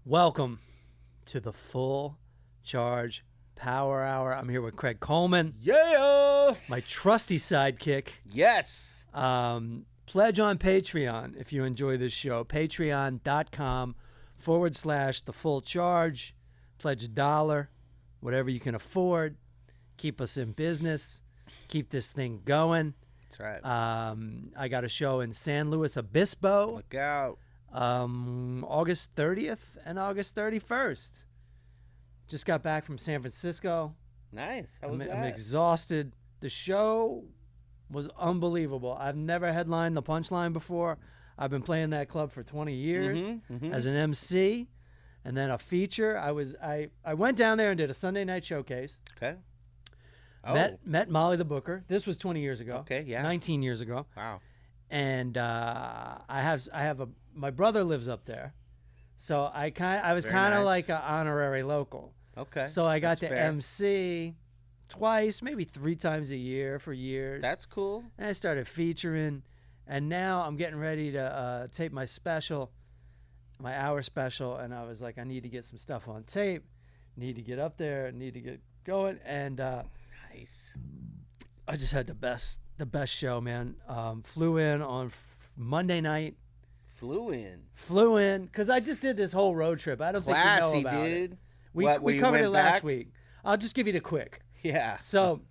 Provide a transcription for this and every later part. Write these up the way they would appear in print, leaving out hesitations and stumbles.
Welcome to the Full Charge Power Hour. I'm here with Craig Coleman. Yeah! My trusty sidekick. Yes! Pledge on Patreon if you enjoy this show. Patreon.com/the full charge. Pledge $1, whatever you can afford. Keep us in business. Keep this thing going. That's right. I got a show in San Luis Obispo. Look out. August 30th and August 31st. Just got back from San Francisco. Nice. How was I'm that? exhausted. The show was unbelievable. I've never headlined the Punchline before. I've been playing that club for 20 years as an MC, and then a feature. I went down there and did a Sunday night showcase. Okay. Oh. Met Molly the Booker. This was 20 years ago. Okay, yeah. 19 years ago. Wow. And my brother lives up there, so I was kind of like an honorary local. Okay. So I got That's to fair. MC twice, maybe 3 times a year for years. That's cool. And I started featuring, and now I'm getting ready to tape my special, my hour special, and I was like, I need to get some stuff on tape, need to get up there, need to get going, and Nice. I just had the best show, man. Flew in on Monday night. Flew in, because I just did this whole road trip. I don't Classy, think you know about dude. it. What, We you covered went it last back? week. I'll just give you the quick. Yeah. So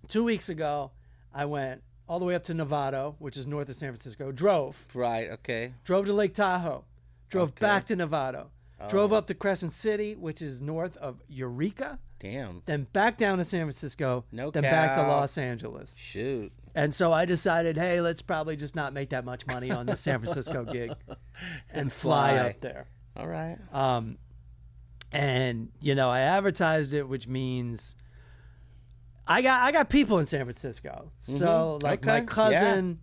2 weeks ago, I went all the way up to Novato, which is north of San Francisco. Drove Okay. to Lake Tahoe. Drove Okay. back to Novato. Oh. Drove up to Crescent City, which is north of Eureka. Damn. Then back down to San Francisco. No Then back to cow. Los Angeles. Shoot. And so I decided, hey, let's probably just not make that much money on this San Francisco gig and fly up there. All right. And I advertised it, which means I got people in San Francisco. So like Okay. my cousin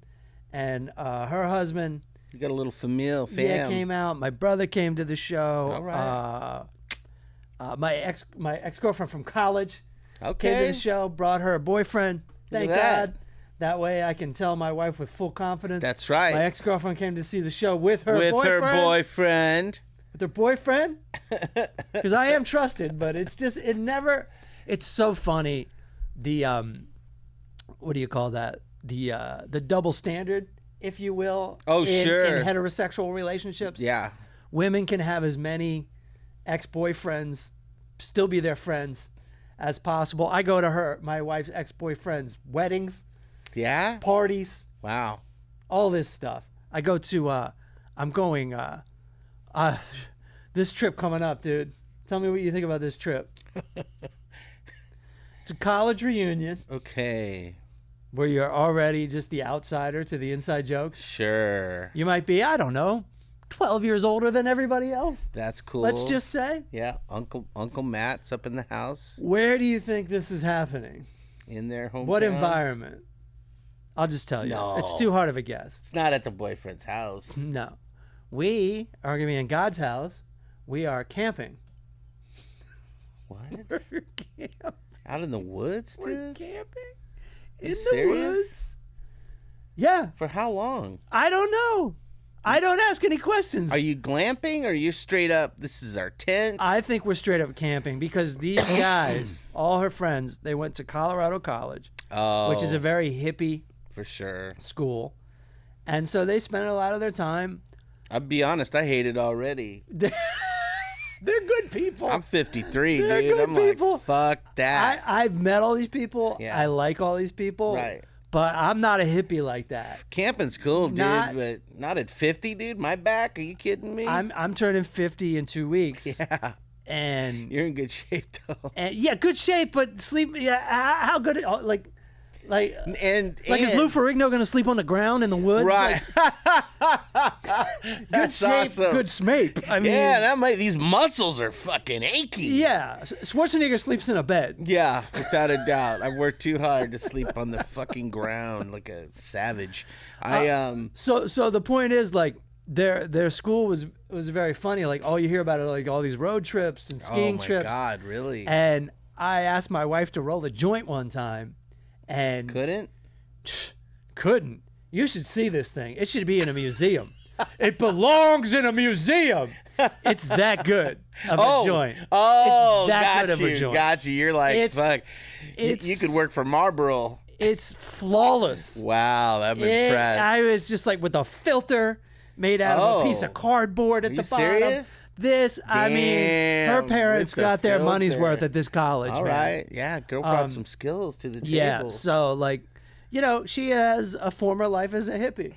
and her husband, You got a little familial fam. came out. My brother came to the show. All right. My ex-girlfriend from college came to Okay. the show. Brought her boyfriend. Thank at that. God. That way I can tell my wife with full confidence. That's right. My ex-girlfriend came to see the show with her With boyfriend. her boyfriend. With her boyfriend? Because I am trusted, but it's so funny. The, what do you call that? The double standard, if you will. Oh, sure. In heterosexual relationships. Yeah. Women can have as many ex-boyfriends, still be their friends as possible. I go to my wife's ex-boyfriend's weddings, Yeah? parties, Wow. all this stuff. I go to, I'm going, this trip coming up, dude. Tell me what you think about this trip. It's a college reunion Okay. where you're already just the outsider to the inside jokes. Sure. You might be, I don't know, 12 years older than everybody else. That's cool. Let's just say. Yeah, Uncle Matt's up in the house Where do you think this is happening? in their hometown. What environment? I'll just tell you. No. It's too hard of a guess. It's not at the boyfriend's house. No. We are going to be in God's house. We are camping. What? We're camping. Out in the woods, We're dude? camping You in the serious? woods. Yeah. For how long? I don't know. I don't ask any questions. Are you glamping or are you straight up, this is our tent? I think we're straight up camping because these guys, all her friends, they went to Colorado College, Oh. which is a very hippie For sure. school. And so they spent a lot of their time. I'll be honest, I hate it already. They're good people. I'm 53, They're dude. good I'm people. like, fuck that. I've met all these people. Yeah. I like all these people. Right. But I'm not a hippie like that. Camping's cool, dude, Not- but not at 50, dude. My back? Are you kidding me? I'm turning 50 in 2 weeks. Yeah. And You're in good shape, though. yeah, good shape, but sleep. Yeah, how good? Like And is Lou Ferrigno going to sleep on the ground in the woods? Right. Good That's shape, awesome. good smape. I mean, Yeah, these muscles are fucking achy. yeah. Schwarzenegger sleeps in a bed. Yeah, without a doubt. I worked too hard to sleep on the fucking ground like a savage. So the point is, like, their school was very funny. Like, all you hear about it, like all these road trips and skiing oh my trips. God, really? And I asked my wife to roll a joint one time, and Couldn't? couldn't. You should see this thing. It should be in a museum. It belongs in a museum. It's that good of a joint. Oh, it's that got good you. Of a joint. Got you. You're like, fuck. You could work for Marlboro. It's flawless. Wow, I'm impressed. I was just like with a filter made out of a piece of cardboard at the bottom. Serious? This, I mean, her parents got their money's worth at this college. All right. Yeah, girl brought some skills to the table. Yeah, so like, you know, she has a former life as a hippie.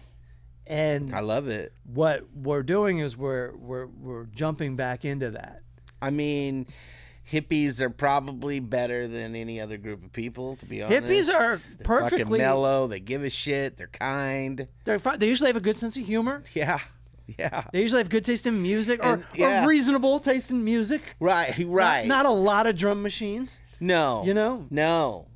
And I love it. What we're doing is we're jumping back into that. I mean, hippies are probably better than any other group of people, to be honest. Hippies are They're perfectly fucking mellow. They give a shit. They're kind. They're fine. They usually have a good sense of humor. Yeah. Yeah. They usually have good taste in music or reasonable taste in music. Right. Not a lot of drum machines. No. You know? No.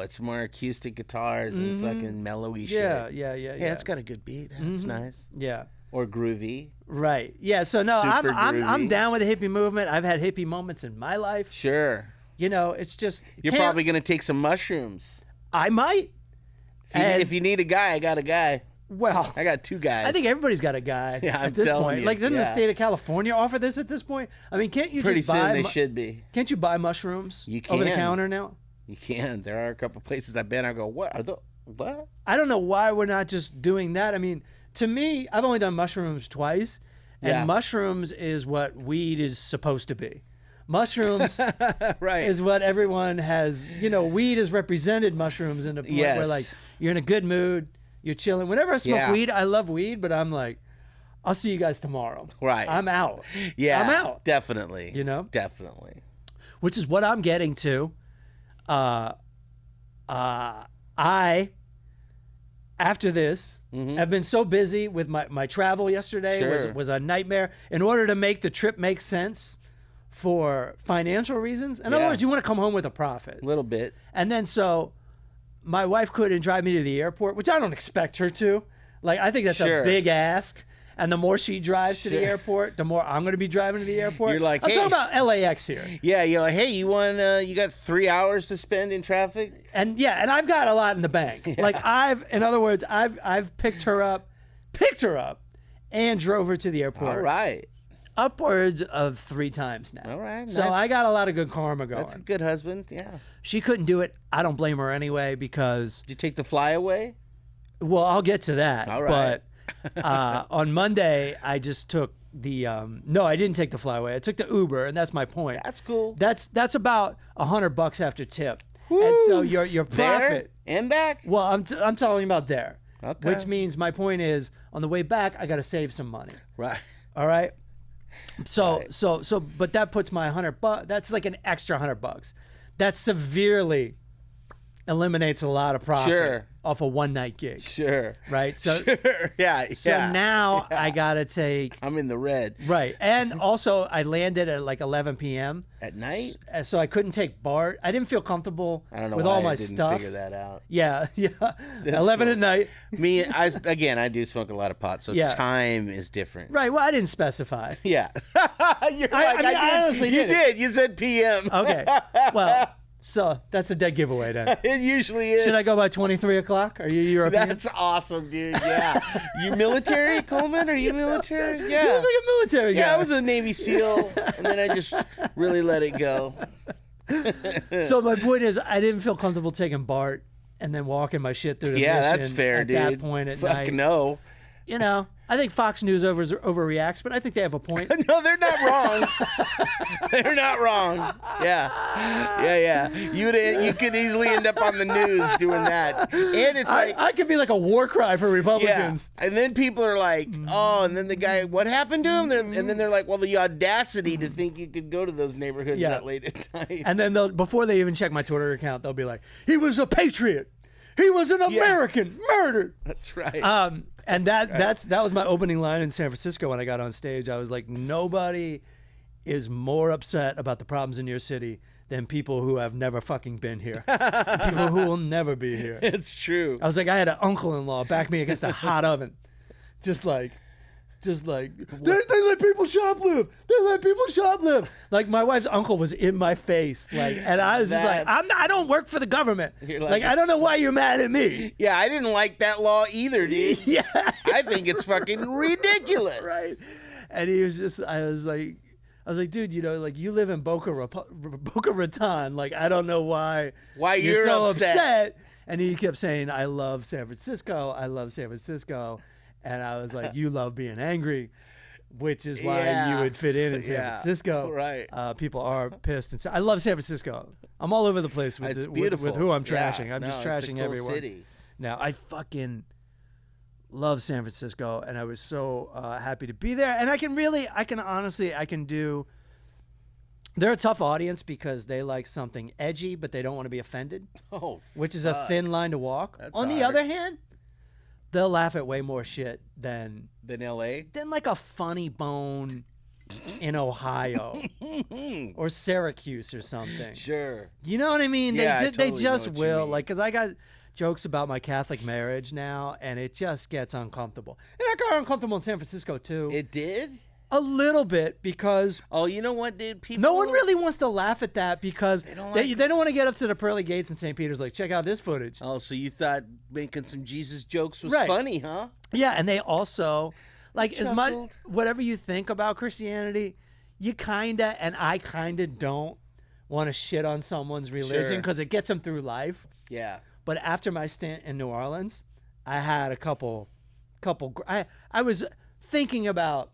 It's more acoustic guitars and fucking mellowy shit. Yeah. It's got a good beat. That's nice. Yeah. Or groovy. Right. Yeah. So no, Super I'm groovy. down with the hippie movement. I've had hippie moments in my life. Sure. You know, it's just You're probably gonna take some mushrooms. I might. If you need a guy, I got a guy. Well, I got two guys. I think everybody's got a guy at this telling point. you, Like, doesn't the state of California offer this at this point? I mean, can't you Pretty just buy? soon they should be. Can't you buy mushrooms over the counter now? You can. There are a couple places I've been. I go, what? What? I don't know why we're not just doing that. I mean, to me, I've only done mushrooms twice, and mushrooms is what weed is supposed to be. Mushrooms is what everyone has. You know, weed has represented mushrooms in the point where, like, you're in a good mood, you're chilling. Whenever I smoke weed, I love weed, but I'm like, I'll see you guys tomorrow. Right. I'm out. Yeah. I'm out. Definitely. You know? Definitely. Which is what I'm getting to. I, after this, have been so busy with my travel yesterday was a nightmare. In order to make the trip make sense for financial reasons, in other words, you want to come home with a profit. A little bit. And then so my wife couldn't drive me to the airport, which I don't expect her to. Like, I think that's a big ask. And the more she drives to the airport, the more I'm going to be driving to the airport. You're like, I'm talking about LAX here. Yeah, you're like, hey, you got 3 hours to spend in traffic? And I've got a lot in the bank. Yeah. Like in other words, I've picked her up, and drove her to the airport. All right. Upwards of 3 times now. All right. So nice. I got a lot of good karma going. That's a good husband. Yeah. She couldn't do it. I don't blame her anyway because. Did you take the flyaway? Well, I'll get to that. All right. But on Monday, I just took the. No, I didn't take the flyaway. I took the Uber, and that's my point. That's cool. That's about $100 after tip. Woo! And so your profit there and back. Well, I'm talking about there. Okay. Which means my point is on the way back, I got to save some money. Right. All right. So, but that puts my $100. That's like an extra $100. That severely eliminates a lot of profit off a one-night gig. Sure. Right. So yeah. So now I gotta take. I'm in the red. Right, and also I landed at like 11 p.m. at night, so I couldn't take BART. I didn't feel comfortable with all my stuff. Figure that out. Yeah. 11 at night. I do smoke a lot of pot, so time is different. Right. Well, I didn't specify. Yeah. I honestly did. You did. You said PM. Okay. Well. So that's a dead giveaway then. It usually is. Should I go by 23 o'clock? Are you European? That's awesome, dude. Yeah. You military, Coleman? Are you military? Yeah. You look like a military guy. Yeah, I was a Navy SEAL, and then I just really let it go. So my point is, I didn't feel comfortable taking BART and then walking my shit through the mission that's fair, at dude. that point at night. No. You know, I think Fox News overreacts, but I think they have a point. No, they're not wrong. They're not wrong. Yeah. You could easily end up on the news doing that. And it's like I could be like a war cry for Republicans. Yeah. And then people are like, oh, and then the guy, what happened to him? And then they're like, well, the audacity to think you could go to those neighborhoods that late at night. And then before they even check my Twitter account, they'll be like, he was a patriot. He was an American murdered. That's right. And that was my opening line in San Francisco when I got on stage. I was like, nobody is more upset about the problems in your city than people who have never fucking been here. People who will never be here. It's true. I was like, I had an uncle-in-law back me against a hot oven. Just like they let people shoplift. They let people shoplift. Like my wife's uncle was in my face. Like, and I was just like, I don't work for the government. Like I don't know why you're mad at me. Yeah, I didn't like that law either, dude. Yeah. I think it's fucking ridiculous. Right. And he was just, I was like, dude, you know, like you live in Boca Raton. Like, I don't know why you're so upset. And he kept saying, I love San Francisco. I love San Francisco. And I was like, you love being angry, which is why you would fit in San Francisco. Right. People are pissed. And I love San Francisco. I'm all over the place with who I'm trashing. I'm just trashing everyone. City. Now, I fucking love San Francisco, and I was so happy to be there. And I can do. They're a tough audience because they like something edgy, but they don't want to be offended. Oh, which is a thin line to walk. That's On the other hand, they'll laugh at way more shit than L.A. Than like a funny bone in Ohio or Syracuse or something. Sure. You know what I mean? Yeah, They just will. Like, because I got jokes about my Catholic marriage now, and it just gets uncomfortable. And I got uncomfortable in San Francisco too. It did? A little bit, because you know what, dude? No one really wants to laugh at that because they don't want to get up to the pearly gates in St. Peter's like, check out this footage. Oh, so you thought making some Jesus jokes was Right. funny, huh? Yeah, and they also, like, as much, whatever you think about Christianity, you kinda, and I kinda don't want to shit on someone's religion because it gets them through life. Yeah. But after my stint in New Orleans, I had a couple, I was thinking about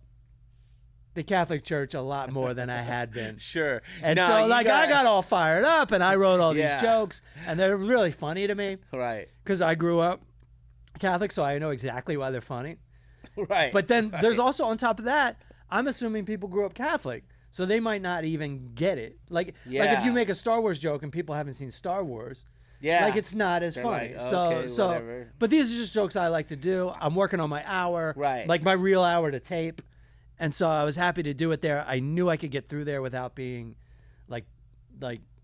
the Catholic Church a lot more than I had been. Sure. And so, like, I got all fired up, and I wrote all these jokes, and they're really funny to me. Right. Because I grew up Catholic, so I know exactly why they're funny. Right. But then there's also, on top of that, I'm assuming people grew up Catholic, so they might not even get it. Like if you make a Star Wars joke and people haven't seen Star Wars, like, it's not as funny. Like, okay, so whatever. But these are just jokes I like to do. I'm working on my hour, right? Like my real hour to tape, and so I was happy to do it there. I knew I could get through there without being, like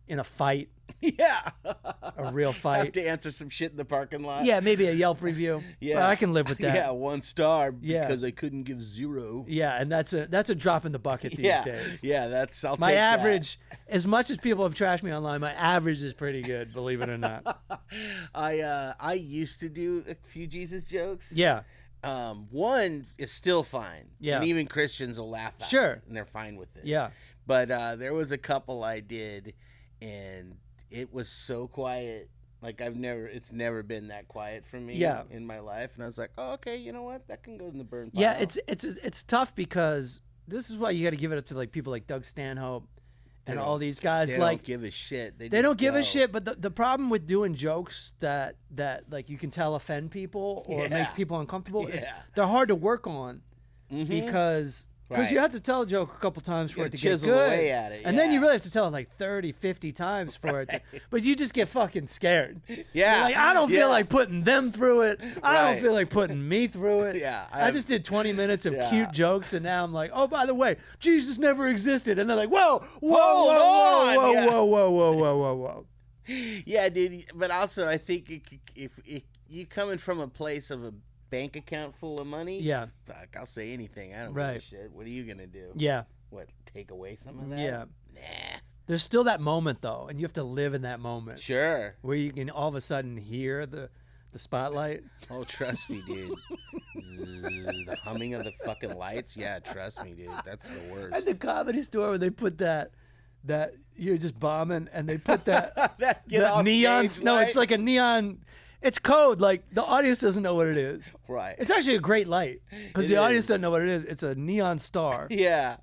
in a fight. Yeah. A real fight. Have to answer some shit in the parking lot. Yeah, maybe a Yelp review. Yeah. But I can live with that. Yeah, 1 star because I couldn't give 0. Yeah, and that's a drop in the bucket these days. Yeah, I'll my take average. That. As much as people have trashed me online, my average is pretty good, believe it or not. I used to do a few Jesus jokes. Yeah. One is still fine. Yeah. And even Christians will laugh at it. And they're fine with it. Yeah. But there was a couple I did, and it was so quiet. Like, it's never been that quiet for me in my life. And I was like, oh, okay, you know what? That can go in the burn pile. Yeah, it's tough because this is why you got to give it up to, like, people like Doug Stanhope and all these guys. They like, don't give a shit. They don't give a shit. But the problem with doing jokes that like you can tell offend people or make people uncomfortable is they're hard to work on because you have to tell a joke a couple times for it to get good. Away at it, and then you really have to tell it like 30, 50 times for it. But you just get fucking scared. Yeah. You're like, I don't feel like putting them through it. I don't feel like putting me through it. Yeah. I just did 20 minutes of cute jokes, and now I'm like, oh, by the way, Jesus never existed. And they're like, whoa. Yeah, dude. But also, I think if you coming from a place of a bank account full of money, fuck, I'll say anything. I don't give a shit. What are you gonna do? Yeah. What, take away some of that? Yeah. Nah. There's still that moment though, and you have to live in that moment. Sure. Where you can all of a sudden hear the spotlight. Oh, trust me, dude. The humming of the fucking lights. Yeah, trust me, dude. That's the worst. At the Comedy Store, where they put that you're just bombing, and they put that neon. No, it's like a neon. It's code. Like, the audience doesn't know what it is. Right. It's actually a great light because the audience doesn't know what it is. It's a neon star. Yeah.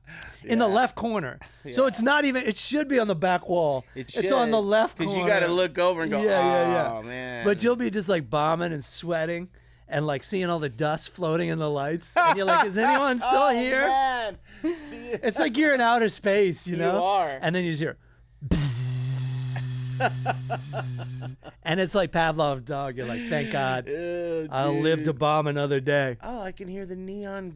In the left corner. Yeah. So it's not even. It should be on the back wall. It's on the left corner. Because you got to look over and go, oh, man. But you'll be just like bombing and sweating and like seeing all the dust floating in the lights. And you're like, is anyone still here? Man. It's like you're in outer space, you know? You are. And then you just hear, and it's like Pavlov's dog. You're like, thank God, I'll live to bomb another day. Oh, I can hear the neon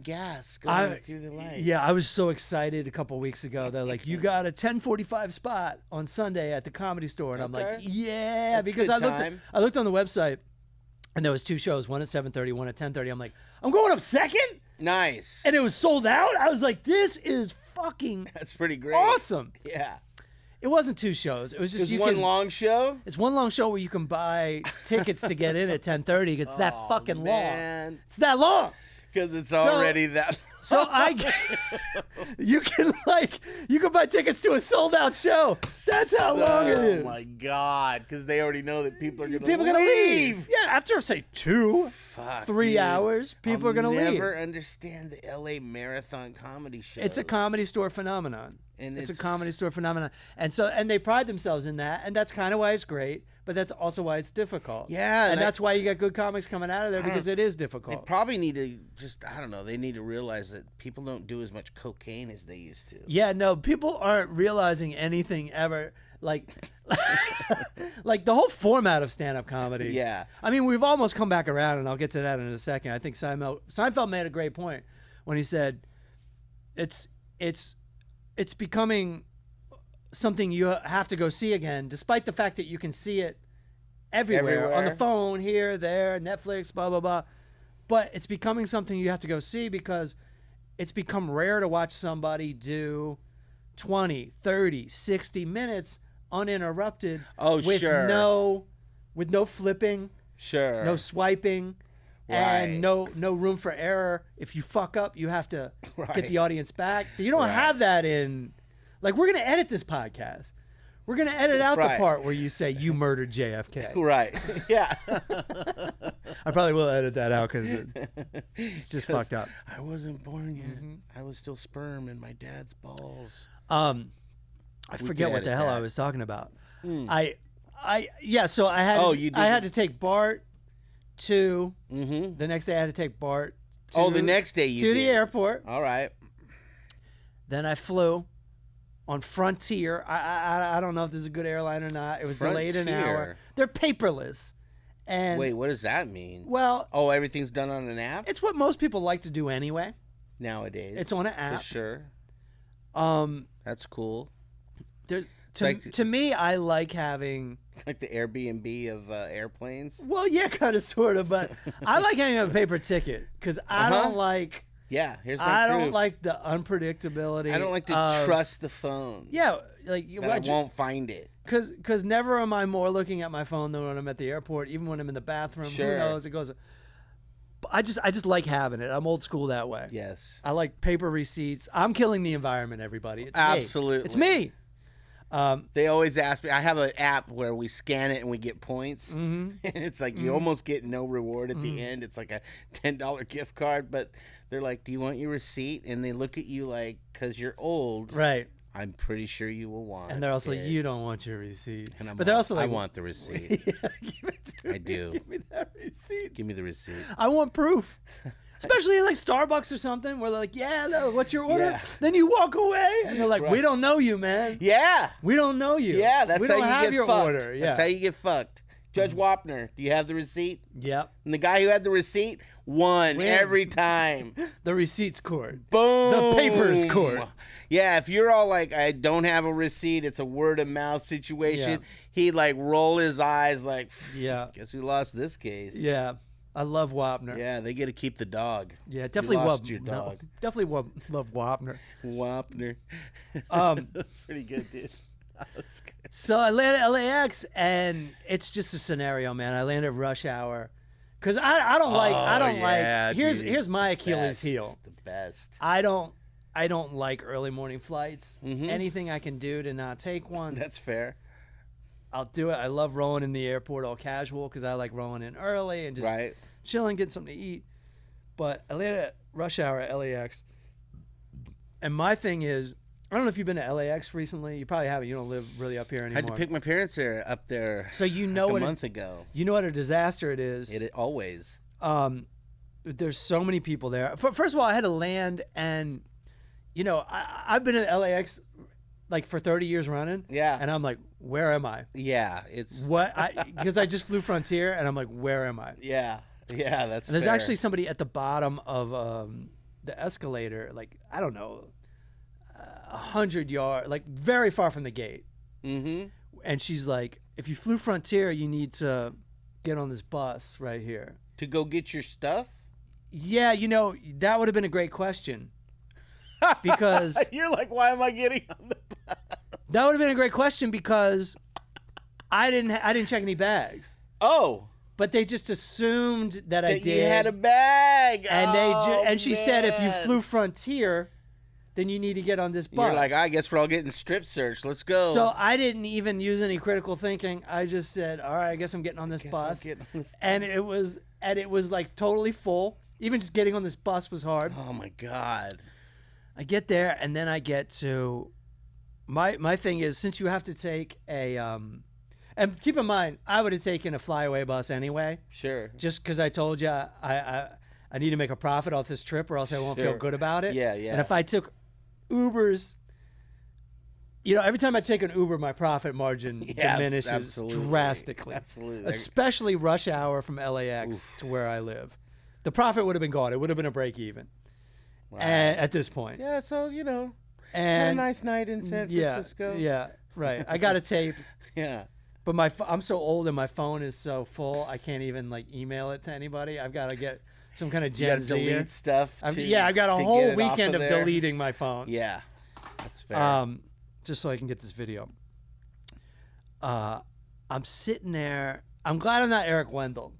gas going through the light. Yeah, I was so excited a couple weeks ago. They're like, you got a 10:45 spot on Sunday at the Comedy Store, and I'm like, yeah, that's because I looked on the website, and there was 2 shows, one at 7:30, one at 10:30. I'm like, I'm going up second. Nice. And it was sold out. I was like, this is fucking. That's pretty great. Awesome. Yeah. It wasn't 2 shows. It was just one long show? It's one long show where you can buy tickets to get in at 10:30. It's that fucking long. It's that long. Because it's already that. So you can buy tickets to a sold out show. That's how long it is. Oh my God! Because they already know that people are gonna leave. Yeah, after say 3 hours, people are gonna leave. I'll never understand the LA marathon comedy show. It's a Comedy Store phenomenon. And it's a Comedy Store phenomenon. And they pride themselves in that, and that's kind of why it's great, but that's also why it's difficult. Yeah. And that's why you got good comics coming out of there, because it is difficult. They probably need to they need to realize that people don't do as much cocaine as they used to. Yeah, no, people aren't realizing anything ever. Like the whole format of stand-up comedy. Yeah. I mean, we've almost come back around, and I'll get to that in a second. I think Seinfeld made a great point when he said it's becoming something you have to go see again, despite the fact that you can see it everywhere. On the phone, here, there, Netflix, blah, blah, blah. But it's becoming something you have to go see because it's become rare to watch somebody do 20, 30, 60 minutes uninterrupted with no flipping, no swiping, and no room for error. If you fuck up, you have to get the audience back. You don't have that in... Like, we're going to edit this podcast. We're going to edit out the part where you say you murdered JFK. Right. Yeah. I probably will edit that out because it's just fucked up. I wasn't born yet. Mm-hmm. I was still sperm in my dad's balls. I forget what the hell I was talking about. So I had to take Bart to the next day. I had to take Bart to the next day the airport. All right. Then I flew on Frontier. I don't know if this is a good airline or not. It was delayed an hour. They're paperless. And wait, what does that mean? Well, everything's done on an app? It's what most people like to do anyway. Nowadays. It's on an app. For sure. That's cool. To me, I like having... It's like the Airbnb of airplanes? Well, yeah, kind of, sort of, but I like having a paper ticket because I don't like... Yeah, here's my I proof. don't like the unpredictability. I don't like to trust the phone. Yeah, like I won't find it. Because never am I more looking at my phone than when I'm at the airport. Even when I'm in the bathroom, who knows? It goes. I just like having it. I'm old school that way. Yes. I like paper receipts. I'm killing the environment. Everybody, it's absolutely me. It's me. They always ask me. I have an app where we scan it and we get points. Mm-hmm. It's like you almost get no reward at the end. It's like a $10 gift card, but they're like, "Do you want your receipt?" And they look at you like, "Cause you're old, right? I'm pretty sure you will want." And they're also like, "You don't want your receipt." And they're also like, "I want the receipt." Yeah, give it to me. I do. Give me that receipt. Give me the receipt. I want proof. Especially in like Starbucks or something where they're like, "Yeah, no, what's your order?" Yeah. Then you walk away and they're like, "We don't know you, man." Yeah. We don't know you. Yeah, that's how you get your fucked. Order. Yeah. That's how you get fucked. Judge Wapner, do you have the receipt? Yep. And the guy who had the receipt won every time. The receipt's court. Boom. The paper's court. Yeah, if you're all like, "I don't have a receipt," it's a word of mouth situation. Yeah. He'd like roll his eyes like, guess who lost this case? Yeah. I love Wapner. Yeah, they get to keep the dog. Yeah, definitely love your dog. No, definitely love Wapner. Wapner. That's pretty good, dude. So I landed at LAX, and it's just a scenario, man. I landed rush hour because I don't like. Here's my Achilles heel. The best. I don't like early morning flights. Anything I can do to not take one. That's fair. I'll do it. I love rolling in the airport all casual because I like rolling in early and just chilling, getting something to eat. But I landed at rush hour at LAX. And my thing is, I don't know if you've been to LAX recently. You probably haven't. You don't live really up here anymore. I had to pick my parents up there so you know a month ago. You know what a disaster it is. It always. There's so many people there. First of all, I had to land and, I've been at LAX like for 30 years running. Yeah. And I'm like, where am I? Yeah. It's because I just flew Frontier and I'm like, where am I? Yeah. Yeah, that's and there's fair. actually somebody at the bottom of the escalator, like, I don't know, 100 yards, like very far from the gate. Mm-hmm. And she's like, if you flew Frontier, you need to get on this bus right here. To go get your stuff? Yeah, that would have been a great question. Because you're like, why am I getting on the bus? That would have been a great question because I didn't check any bags. Oh. But they just assumed that I did. You had a bag. And she said, if you flew Frontier, then you need to get on this bus. You're like, I guess we're all getting strip searched. Let's go. So I didn't even use any critical thinking. I just said, all right, I guess I'm getting on this bus. And it was like totally full. Even just getting on this bus was hard. Oh my God. I get there, and then I get to my thing is, since you have to take a and keep in mind, I would have taken a flyaway bus anyway. Sure. Just because I told you I need to make a profit off this trip, or else I won't feel good about it. Yeah, yeah. And if I took Ubers, every time I take an Uber, my profit margin diminishes drastically. Absolutely. Especially rush hour from LAX to where I live. The profit would have been gone. It would have been a break even. Wow. At this point. Yeah, so, and had a nice night in San Francisco. Yeah, right. I got a tape. Yeah. But I'm so old and my phone is so full, I can't even email it to anybody. I've got to get some kind of Gen Z. Delete stuff. I've got a whole weekend of deleting my phone. Yeah, that's fair. Just so I can get this video. I'm sitting there. I'm glad I'm not Eric Wendell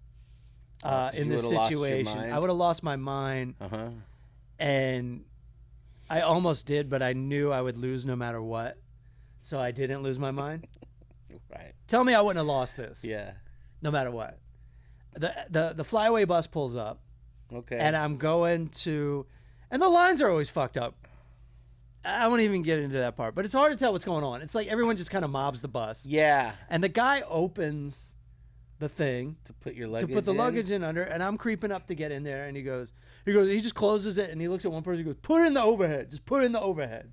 in this situation. I would have lost my mind. And I almost did, but I knew I would lose no matter what. So I didn't lose my mind. Right. Tell me I wouldn't have lost this. Yeah. No matter what. The flyaway bus pulls up. Okay. And I'm going to, and the lines are always fucked up. I won't even get into that part, but it's hard to tell what's going on. It's like everyone just kind of mobs the bus. Yeah. And the guy opens the thing to put your luggage luggage in under, and I'm creeping up to get in there, and he he just closes it, and he looks at one person, he goes, put it in the overhead. Just put it in the overhead.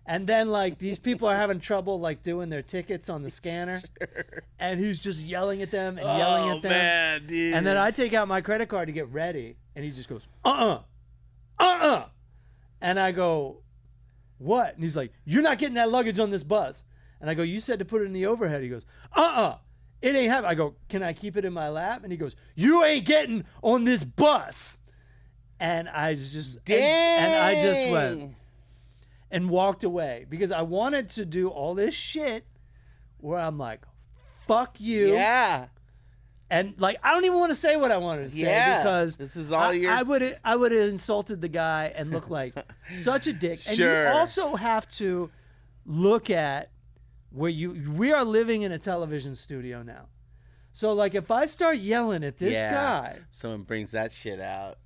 And then, these people are having trouble, doing their tickets on the scanner. Sure. And he's just yelling at them and yelling at them. Oh, man, dude. And then I take out my credit card to get ready, and he just goes, And I go, what? And he's like, you're not getting that luggage on this bus. And I go, you said to put it in the overhead. He goes, it ain't happening. I go, can I keep it in my lap? And he goes, you ain't getting on this bus. And I just, and I just went and walked away because I wanted to do all this shit where I'm like, fuck you. Yeah. And I don't even want to say what I wanted to say because this is all I would have insulted the guy and looked like such a dick. And you also have to look at where we are living in a television studio now. So if I start yelling at this guy, someone brings that shit out.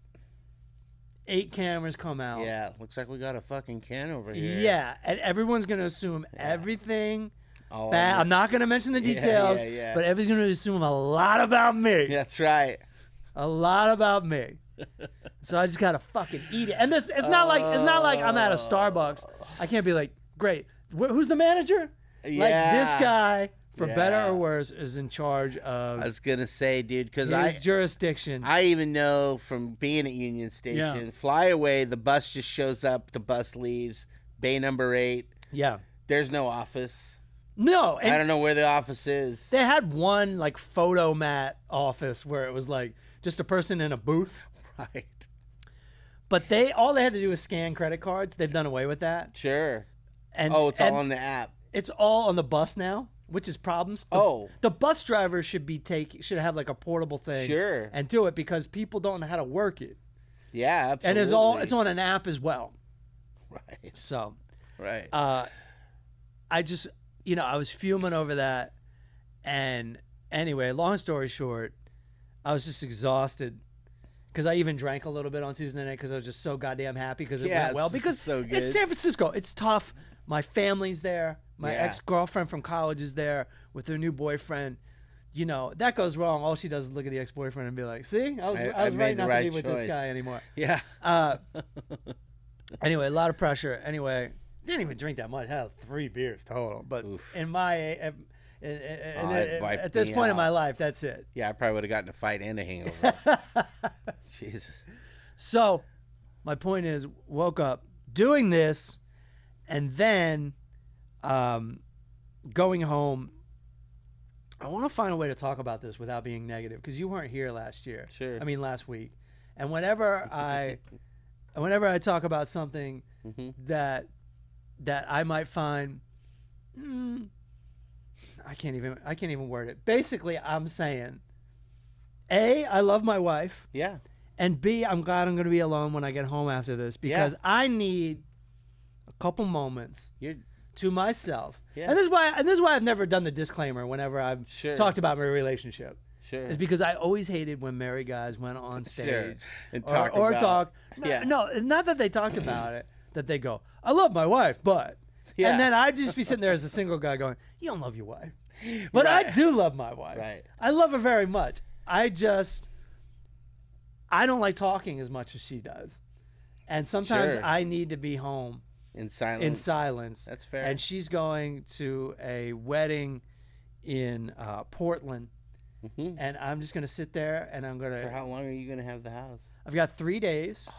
8 cameras come out. Yeah, looks like we got a fucking can over here. Yeah, and everyone's gonna assume everything. Bad. I'm not gonna mention the details, but everyone's gonna assume a lot about me. That's right. A lot about me. So I just gotta fucking eat it. And it's not like I'm at a Starbucks. I can't be like, great. Who's the manager? This guy, for better or worse, is in charge of. I was gonna say, dude, because his jurisdiction. I even know from being at Union Station, Flyaway, the bus just shows up, the bus leaves, bay number 8. Yeah. There's no office. No, I don't know where the office is. They had one photo mat office where it was just a person in a booth. Right. But all they had to do was scan credit cards. They've done away with that. Sure. And it's all on the app. It's all on the bus now, which is problems. The bus driver should have a portable thing. Sure. And do it because people don't know how to work it. Yeah, absolutely. And it's on an app as well. Right. So. Right. I just. I was fuming over that. And anyway, long story short, I was just exhausted because I even drank a little bit on Tuesday night because I was just so goddamn happy because it went well. Because so good. It's San Francisco. It's tough. My family's there. My ex-girlfriend from college is there with her new boyfriend. That goes wrong. All she does is look at the ex-boyfriend and be like, see? I was right not to be with this guy anymore. Yeah. Anyway, a lot of pressure. Anyway. Didn't even drink that much. I had 3 beers total. But in at this point in my life, that's it. Yeah, I probably would have gotten a fight and a hangover. Jesus. So, my point is, woke up doing this, and then going home. I want to find a way to talk about this without being negative because you weren't here last year. Sure. I mean, last week. And whenever I talk about something that I might find, I can't even word it. Basically, I'm saying A, I love my wife. Yeah. And B, I'm glad I'm going to be alone when I get home after this because I need a couple moments to myself. Yeah. And this is why I've never done the disclaimer whenever I've talked about my relationship. Sure. It's because I always hated when married guys went on stage and talk. No, not that they talked about it, that they go, I love my wife, but. Yeah. And then I'd just be sitting there as a single guy going, you don't love your wife. But I do love my wife. Right. I love her very much. I don't like talking as much as she does. And sometimes I need to be home. In silence. That's fair. And she's going to a wedding in Portland. Mm-hmm. And I'm just going to sit there and I'm going to... For how long are you going to have the house? I've got 3 days. Oh,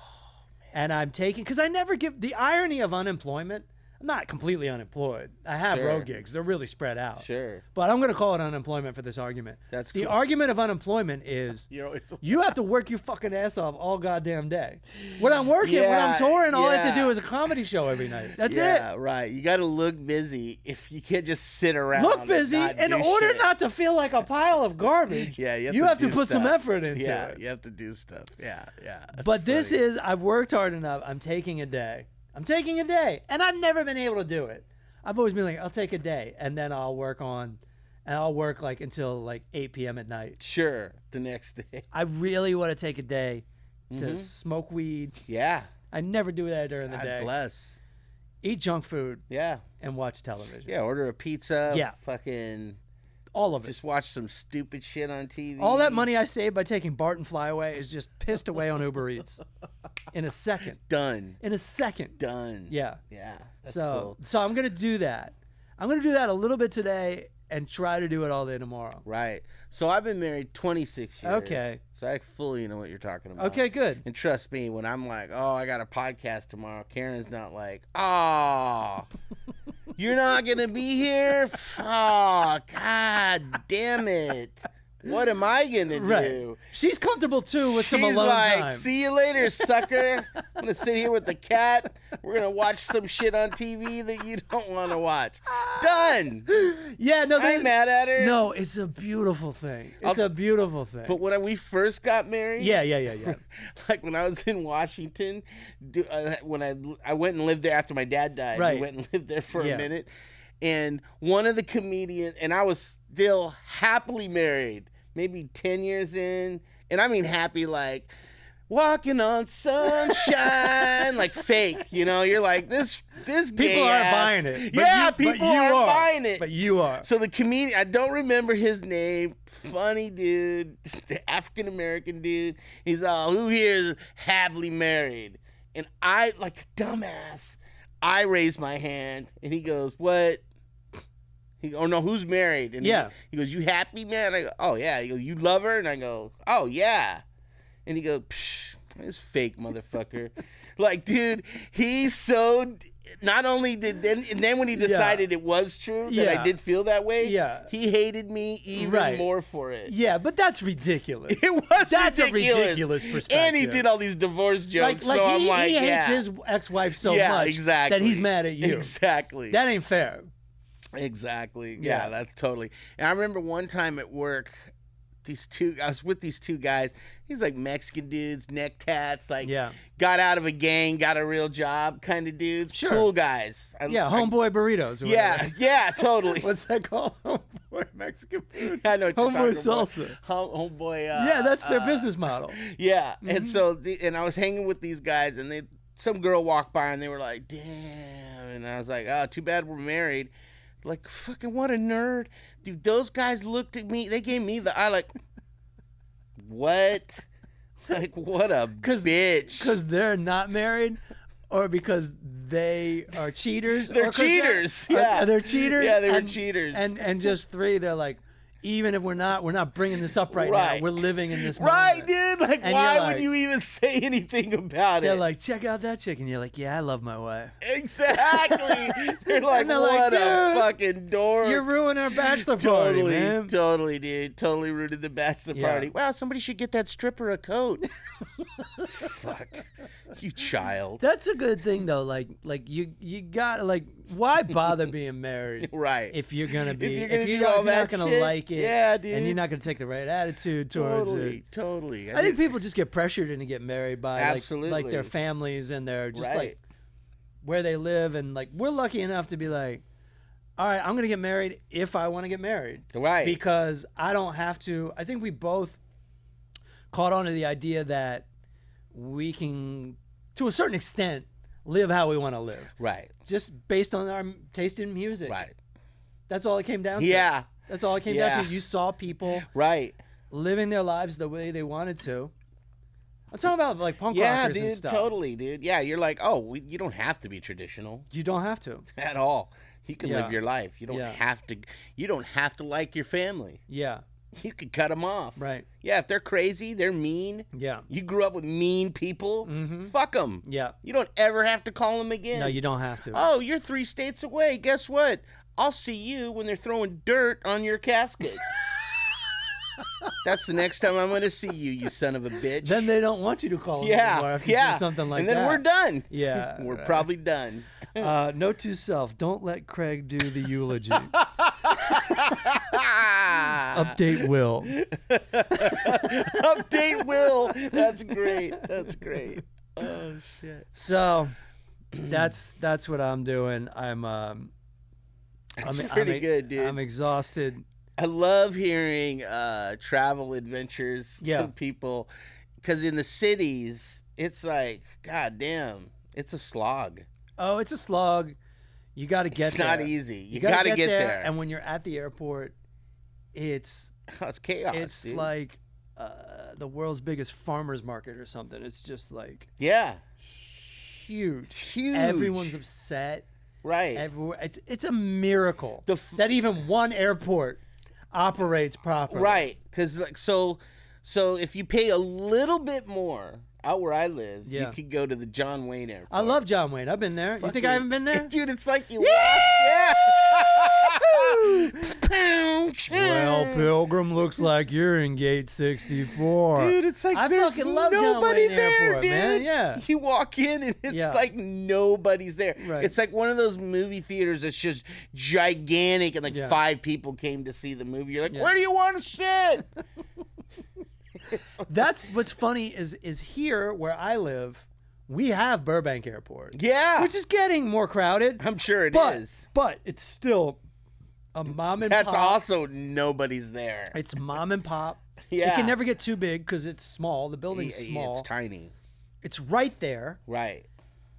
man. And I'm taking... Because I never give... The irony of unemployment... I'm not completely unemployed. I have road gigs. They're really spread out. Sure. But I'm going to call it unemployment for this argument. That's cool. The argument of unemployment is you have to work your fucking ass off all goddamn day. When I'm working, when I'm touring, all I have to do is a comedy show every night. That's it. Yeah, right. You got to look busy. If you can't just sit around. Look busy in order not to feel like a pile of garbage. You have to put some effort into it. Yeah, you have to do stuff. Yeah. But this is, I've worked hard enough. I'm taking a day. And I've never been able to do it. I've always been like, I'll take a day, and then I'll work like until like 8 p.m. at night. Sure, the next day. I really want to take a day to smoke weed. Yeah. I never do that during the day. God bless. Eat junk food. Yeah. And watch television. Yeah, order a pizza. Yeah. Fucking... All of it. Just watch some stupid shit on TV. All that money I saved by taking Barton Flyaway is just pissed away on Uber Eats. In a second. Done. In a second. Done. Yeah. Yeah. That's cool. So I'm going to do that. I'm going to do that a little bit today and try to do it all day tomorrow. Right. So I've been married 26 years. Okay. So I fully know what you're talking about. Okay, good. And trust me, when I'm like, oh, I got a podcast tomorrow, Karen's not like, oh, you're not going to be here? Oh, God damn it. What am I going to do? She's comfortable, too, with some alone time. See you later, sucker. I'm going to sit here with the cat. We're going to watch some shit on TV that you don't want to watch. Done. Yeah, no, I ain't mad at her. No, it's a beautiful thing. It's a beautiful thing. But when we first got married. Yeah. Like when I was in Washington, when I went and lived there after my dad died. Right. We went and lived there for a minute. And one of the comedians, and I was still happily married, maybe 10 years in. And I mean happy like walking on sunshine, like fake, you know? You're like, this people aren't buying it. People aren't buying it. But you are. So the comedian, I don't remember his name, funny dude, the African-American dude. He's all, who here is happily married? And I, like a dumbass, I raised my hand, and he goes, what? Who's married? And he goes, you happy, man? I go, oh, yeah. He goes, you love her? And I go, oh, yeah. And he goes, psh, this fake motherfucker. Like, dude, he's so... Not only did... And then when he decided it was true, that I did feel that way, he hated me even more for it. Yeah, but that's ridiculous. It was That's a ridiculous perspective. And he did all these divorce jokes, so I'm like, he hates his ex-wife so much that he's mad at you. Exactly. That ain't fair. Exactly. Yeah, that's totally. And I remember one time at work, I was with these two guys. These like Mexican dudes, neck tats, like got out of a gang, got a real job kind of dudes. Sure. Cool guys. Homeboy burritos. Yeah, totally. What's that called? Homeboy Mexican food. I know. Homeboy salsa. Homeboy. That's their business model. Yeah, and so and I was hanging with these guys, and some girl walked by, and they were like, "Damn," and I was like, "Oh, too bad we're married." Like, fucking what a nerd. Dude, those guys looked at me. They gave me the eye like, what? Like, what a bitch. Because they're not married or because they are cheaters? They're cheaters. They're cheaters? Yeah, they were cheaters. And just three, they're like, even if we're not bringing this up right now. We're living in this moment. Right, dude. Like, and why would you even say anything about it? They're like, check out that chick. And you're like, yeah, I love my wife. Exactly. They're like, what a fucking dork. You're ruining our bachelor party, man. Totally, dude. Totally ruined the bachelor party. Wow, somebody should get that stripper a coat. Fuck. You child. That's a good thing though. Like you got like, why bother being married? Right. If you're gonna be, if you're not gonna shit, like it, yeah, dude, and you're not gonna take the right attitude towards it. Totally. I think people just get pressured into get married by absolutely like their families and their just right. like where they live, and like we're lucky enough to be like, all right, I'm gonna get married if I want to get married, right? Because I don't have to. I think we both caught on to the idea that we can, to a certain extent, live how we want to live. Right. Just based on our taste in music. Right. That's all it came down to. Yeah. That's all it came down to. You saw people right. living their lives the way they wanted to. I'm talking about like punk rockers and stuff. Yeah, dude, totally, dude. Yeah, you're like, you don't have to be traditional. You don't have to. At all. You can live your life. You don't have to. You don't have to like your family. Yeah. You could cut them off. Right. Yeah, if they're crazy, they're mean. Yeah. You grew up with mean people. Mm-hmm. Fuck them. Yeah. You don't ever have to call them again. No, you don't have to. Oh, you're 3 states away. Guess what? I'll see you when they're throwing dirt on your casket. That's the next time I'm going to see you, you son of a bitch. Then they don't want you to call them anymore if you say something like that. And then we're done. Yeah. We're probably done. Note to self, don't let Craig do the eulogy. Update Will. Update Will. That's great. That's great. Oh, shit. So that's what I'm doing. That's pretty good, dude. I'm exhausted. I love hearing travel adventures from people, because in the cities, it's like, God damn, it's a slog. Oh, it's a slog. You got to get there. It's not easy. You got to get there. And when you're at the airport, it's chaos. It's dude. like the world's biggest farmer's market or something. It's just like huge. It's huge. Everyone's upset. Right. Everywhere. It's a miracle that even one airport operates properly. Right. Because like so if you pay a little bit more out where I live, you could go to the John Wayne Airport. I love John Wayne. I've been there. You think I haven't been there? Dude, it's like you walk. Yeah. Well, Pilgrim, looks like you're in gate 64. Dude, it's like I there's fucking love John Wayne there, Airport, dude. man. Yeah. You walk in and it's like nobody's there. Right. It's like one of those movie theaters that's just gigantic and like 5 people came to see the movie. You're like, where do you want to sit? That's what's funny is here where I live, we have Burbank Airport. Yeah. Which is getting more crowded. I'm sure it is. But it's still a mom and pop. That's also nobody's there. It's mom and pop. Yeah. It can never get too big because it's small. The building's small. It's tiny. It's right there. Right.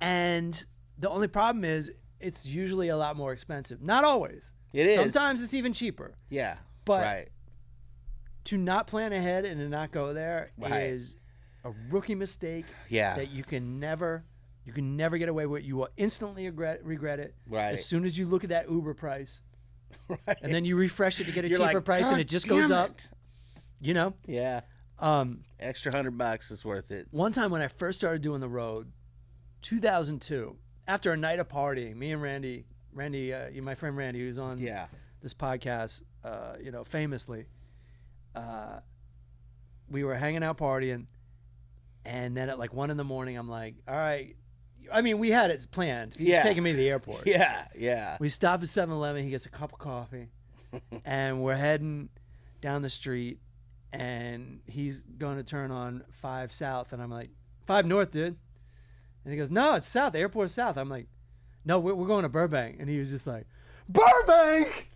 And the only problem is it's usually a lot more expensive. Not always. It is. Sometimes it's even cheaper. Yeah. But to not plan ahead and to not go there is a rookie mistake that you can never get away with. You will instantly regret it as soon as you look at that Uber price. Right. And then you refresh it to get a cheaper price and it just goes up. You know? Yeah. Extra $100 is worth it. One time when I first started doing the road, 2002, after a night of partying, me and Randy, my friend Randy, who's on this podcast, famously, we were hanging out partying, and then at like 1 a.m, I'm like, all right. I mean, we had it planned. He's taking me to the airport. Yeah. We stop at 7-Eleven. He gets a cup of coffee, and we're heading down the street, and he's going to turn on 5 South, and I'm like, 5 North, dude. And he goes, no, it's South. The airport's South. I'm like, no, we're going to Burbank. And he was just like, Burbank!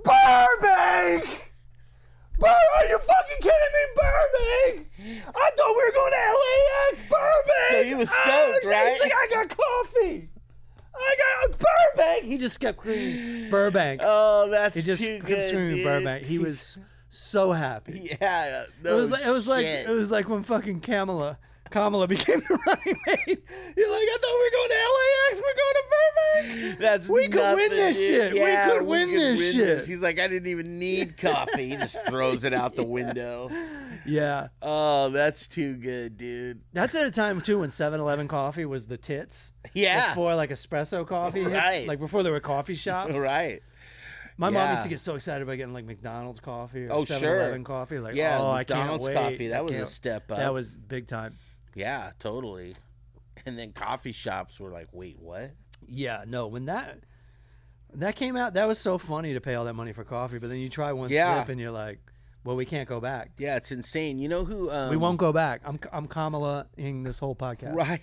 Burbank! Are you fucking kidding me, Burbank? I thought we were going to LAX, Burbank. So he was stoked, right? He's like, I got coffee. I got Burbank. He just kept screaming Burbank. Oh, that's he just too kept good, screaming dude. He was so happy. Yeah, it was like when fucking Kamala became the running mate. You're like, I thought we were going to LAX. We're going to Burbank. We could win this shit. Yeah, we could win this shit. He's like, I didn't even need coffee. He just throws it out the window. Yeah. Oh, that's too good, dude. That's at a time, too, when 7-Eleven coffee was the tits. Yeah. Before, like, espresso coffee. Right. Like, before there were coffee shops. Right. My mom used to get so excited about getting, like, McDonald's coffee or 7-Eleven coffee. Like, yeah, I can't McDonald's wait. coffee. That was a step up. That was big time. Yeah, totally. And then coffee shops were like, wait, what? Yeah, no, when that came out, that was so funny to pay all that money for coffee, but then you try one sip and you're like, well, we can't go back. Yeah, it's insane. You know who? We won't go back. I'm Kamala-ing this whole podcast. Right.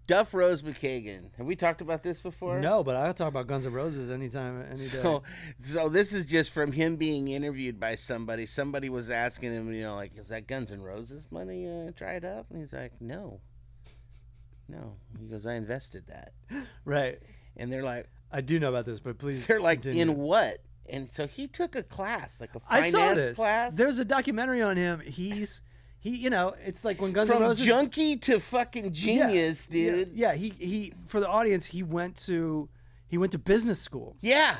Duff Rose McKagan. Have we talked about this before? No, but I'll talk about Guns N' Roses anytime, any day. So this is just from him being interviewed by somebody. Somebody was asking him, like, is that Guns N' Roses money dried up? And he's like, no. He goes, I invested that. Right. And they're like, I do know about this, but please. They're like, continue. in what? And so he took a class, like a I saw finance this. class. There's a documentary on him. He, it's like when Guns N' Roses. From junkie to fucking genius, dude. Yeah. He for the audience, he went to business school. Yeah.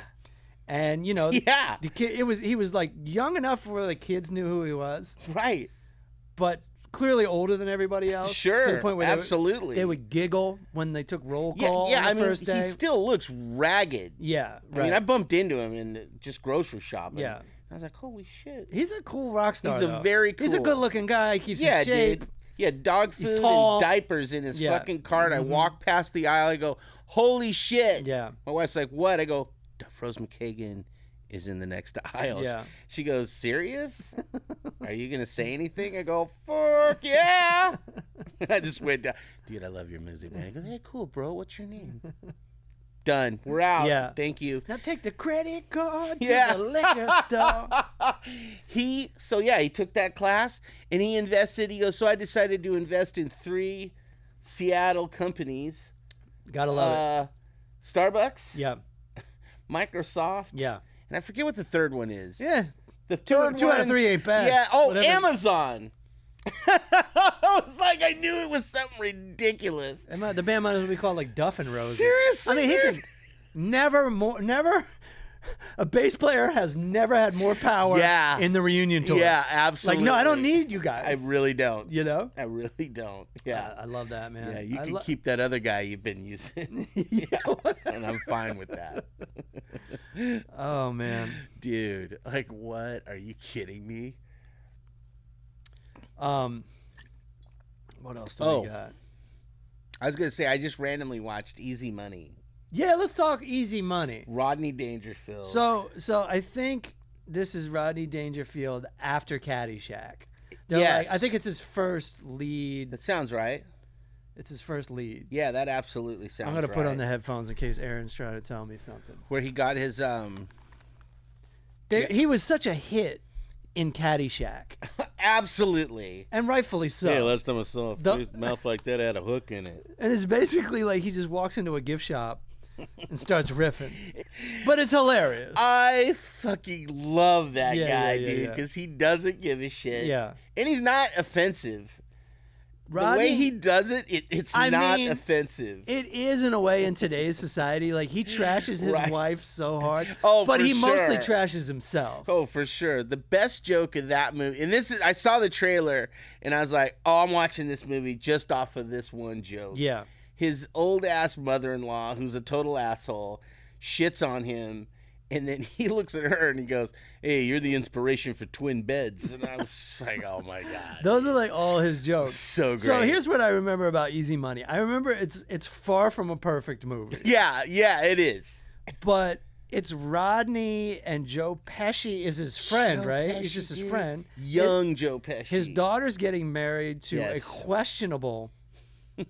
And yeah, the kid, he was like young enough where the kids knew who he was. Right. But clearly older than everybody else. Sure. To the point where absolutely. They would giggle when they took roll call. Yeah. On the first day. He still looks ragged. Yeah. Right. I mean, I bumped into him in just grocery shopping. Yeah. I was like, holy shit. He's a cool rock star. He's a very cool. He's a good looking guy. He keeps in shape. Dude. Yeah, dog food and diapers in his fucking cart. I walk past the aisle. I go, holy shit. Yeah. My wife's like, what? I go, Duff Rose McKagan is in the next aisle. Yeah. She goes, serious? Are you going to say anything? I go, fuck yeah. I just went down. Dude, I love your music, man. I go, hey, cool, bro. What's your name? Done. We're out. Yeah. Thank you. Now take the credit card to the liquor store. He took that class and he invested. He goes, so I decided to invest in 3 Seattle companies. Gotta love it. Starbucks. Yeah. Microsoft. Yeah. And I forget what the third one is. Yeah. The third two out of 3 ain't bad. Yeah. Oh, Whatever. Amazon. I was like, I knew it was something ridiculous. The band might as well be called like Duff and Roses. Seriously, I mean, dude? he can never. A bass player has never had more power in the reunion tour. Yeah, absolutely. Like, no, I don't need you guys. I really don't. I really don't. Yeah. I love that, man. Yeah, you can keep that other guy you've been using. And I'm fine with that. Oh, man. Dude, like, what? Are you kidding me? What else do we got? I was going to say, I just randomly watched Easy Money. Yeah, let's talk Easy Money. Rodney Dangerfield. So I think this is Rodney Dangerfield after Caddyshack. Yes. I think it's his first lead. That sounds right. It's his first lead. Yeah, that absolutely sounds right. I'm going to put on the headphones in case Aaron's trying to tell me something. Where he got his... He was such a hit in Caddyshack. Absolutely. And rightfully so. Yeah, last time I saw a mouth like that had a hook in it. And it's basically like he just walks into a gift shop and starts riffing. But it's hilarious. I fucking love that guy, dude, yeah. because he doesn't give a shit. Yeah. And he's not offensive. Rodney, the way he does it, it's not offensive. It is in a way in today's society. Like, he trashes his wife so hard. Oh, but for he mostly sure. trashes himself. Oh, for sure. The best joke in that movie, and I saw the trailer, and I was like, oh, I'm watching this movie just off of this one joke. Yeah. His old-ass mother-in-law, who's a total asshole, shits on him, and then he looks at her and he goes, hey, you're the inspiration for twin beds. And I was like, oh, my God. Those are like all his jokes. So great. So here's what I remember about Easy Money. I remember it's far from a perfect movie. Yeah, it is. But it's Rodney and Joe Pesci is his friend, right? Pesci, He's just his dude. friend. Young Joe Pesci. His daughter's getting married to a Yes. questionable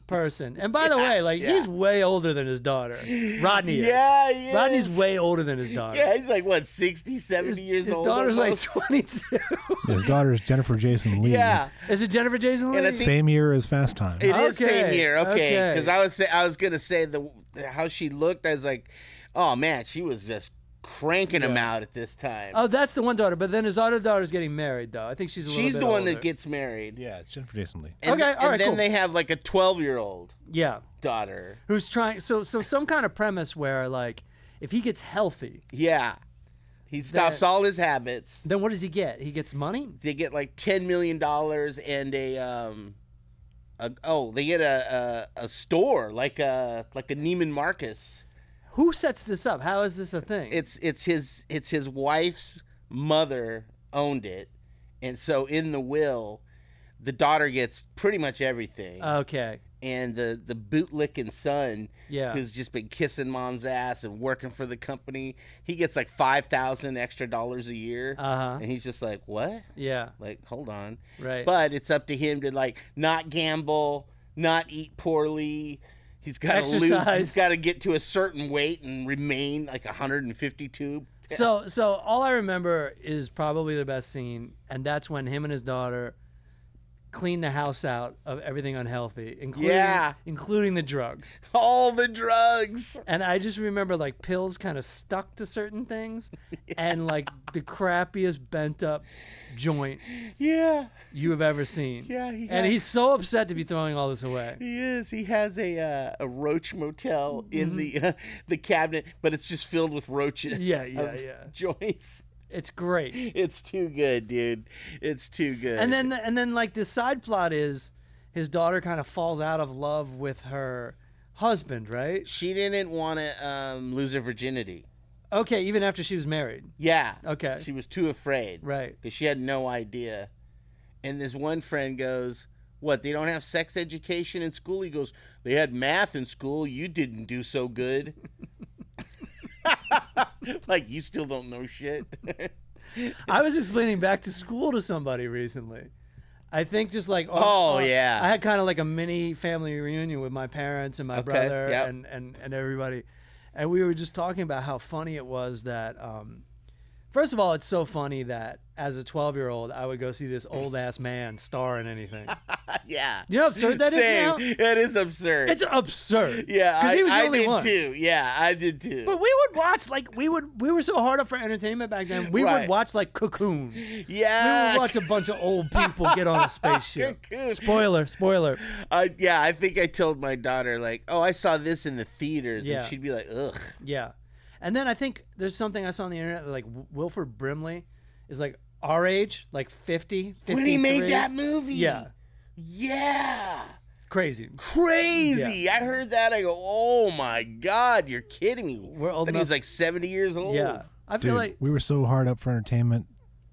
person. And by the way, he's way older than his daughter. Rodney is. Yeah, he is. Rodney's way older than his daughter. Yeah, he's like, what, 60, 70 years old? His daughter's almost? like 22. His daughter's Jennifer Jason Leigh. Yeah. Is it Jennifer Jason Leigh? Same year as Fast Time. It is same year, okay. Okay. Because I was gonna say how she looked. I was like, oh man, she was just cranking him out at this time. Oh, that's the one daughter. But then his other daughter's getting married, though. I think she's a little She's bit the one older. that gets married. Yeah, it's Jennifer Jason Leigh. And Okay, all right, then cool. they have like a 12-year-old Yeah. daughter. Who's trying? So some kind of premise where like, if he gets healthy, Yeah, he stops all his habits. then what does he get? He gets money. They get like $10 million and they get a store like a Neiman Marcus. Who sets this up? How is this a thing? It's his wife's mother owned it, and so in the will, the daughter gets pretty much everything. Okay. and the bootlicking son, Yeah. who's just been kissing mom's ass and working for the company. He gets like $5,000 extra a year, and he's just like, what? Yeah. Like, hold on. Right. But it's up to him to like not gamble, not eat poorly. He's got to lose. He's got to get to a certain weight and remain like 152. So all I remember is probably the best scene, and that's when him and his daughter clean the house out of everything unhealthy, including the drugs. All the drugs. And I just remember like pills kind of stuck to certain things, and like the crappiest bent up joint you have ever seen. Yeah, and he's so upset to be throwing all this away. He is. He has a Roach Motel in the cabinet, but it's just filled with roaches. Yeah. Joints. It's great. It's too good, dude. It's too good. And then like the side plot is his daughter kind of falls out of love with her husband, right? She didn't want to lose her virginity. Okay, even after she was married. Yeah. Okay. She was too afraid. Right. Because she had no idea. And this one friend goes, what, they don't have sex education in school? He goes, they had math in school. You didn't do so good. Like, you still don't know shit. I was explaining back to school to somebody recently. I think just like yeah, I had kind of like a mini family reunion with my parents and my brother and everybody, and we were just talking about how funny it was that first of all, it's so funny that as a 12-year-old I would go see this old ass man star in anything. Yeah. You know how absurd that is now? It is absurd. It's absurd. Yeah, because he was the only one. I did too. Yeah, I did too. But we would watch like we were so hard up for entertainment back then. We would watch like Cocoon. Yeah. We would watch a bunch of old people get on a spaceship. Cocoon. Spoiler. Yeah, I think I told my daughter like, "Oh, I saw this in the theaters," and she'd be like, "Ugh." Yeah, and then I think there's something I saw on the internet that, like Wilford Brimley is like our age, like 50, 53. When he made that movie. Yeah. Crazy. Yeah. I heard that. I go, oh my God, you're kidding me. We're old enough. He was like 70 years old. Yeah. I feel like we were so hard up for entertainment.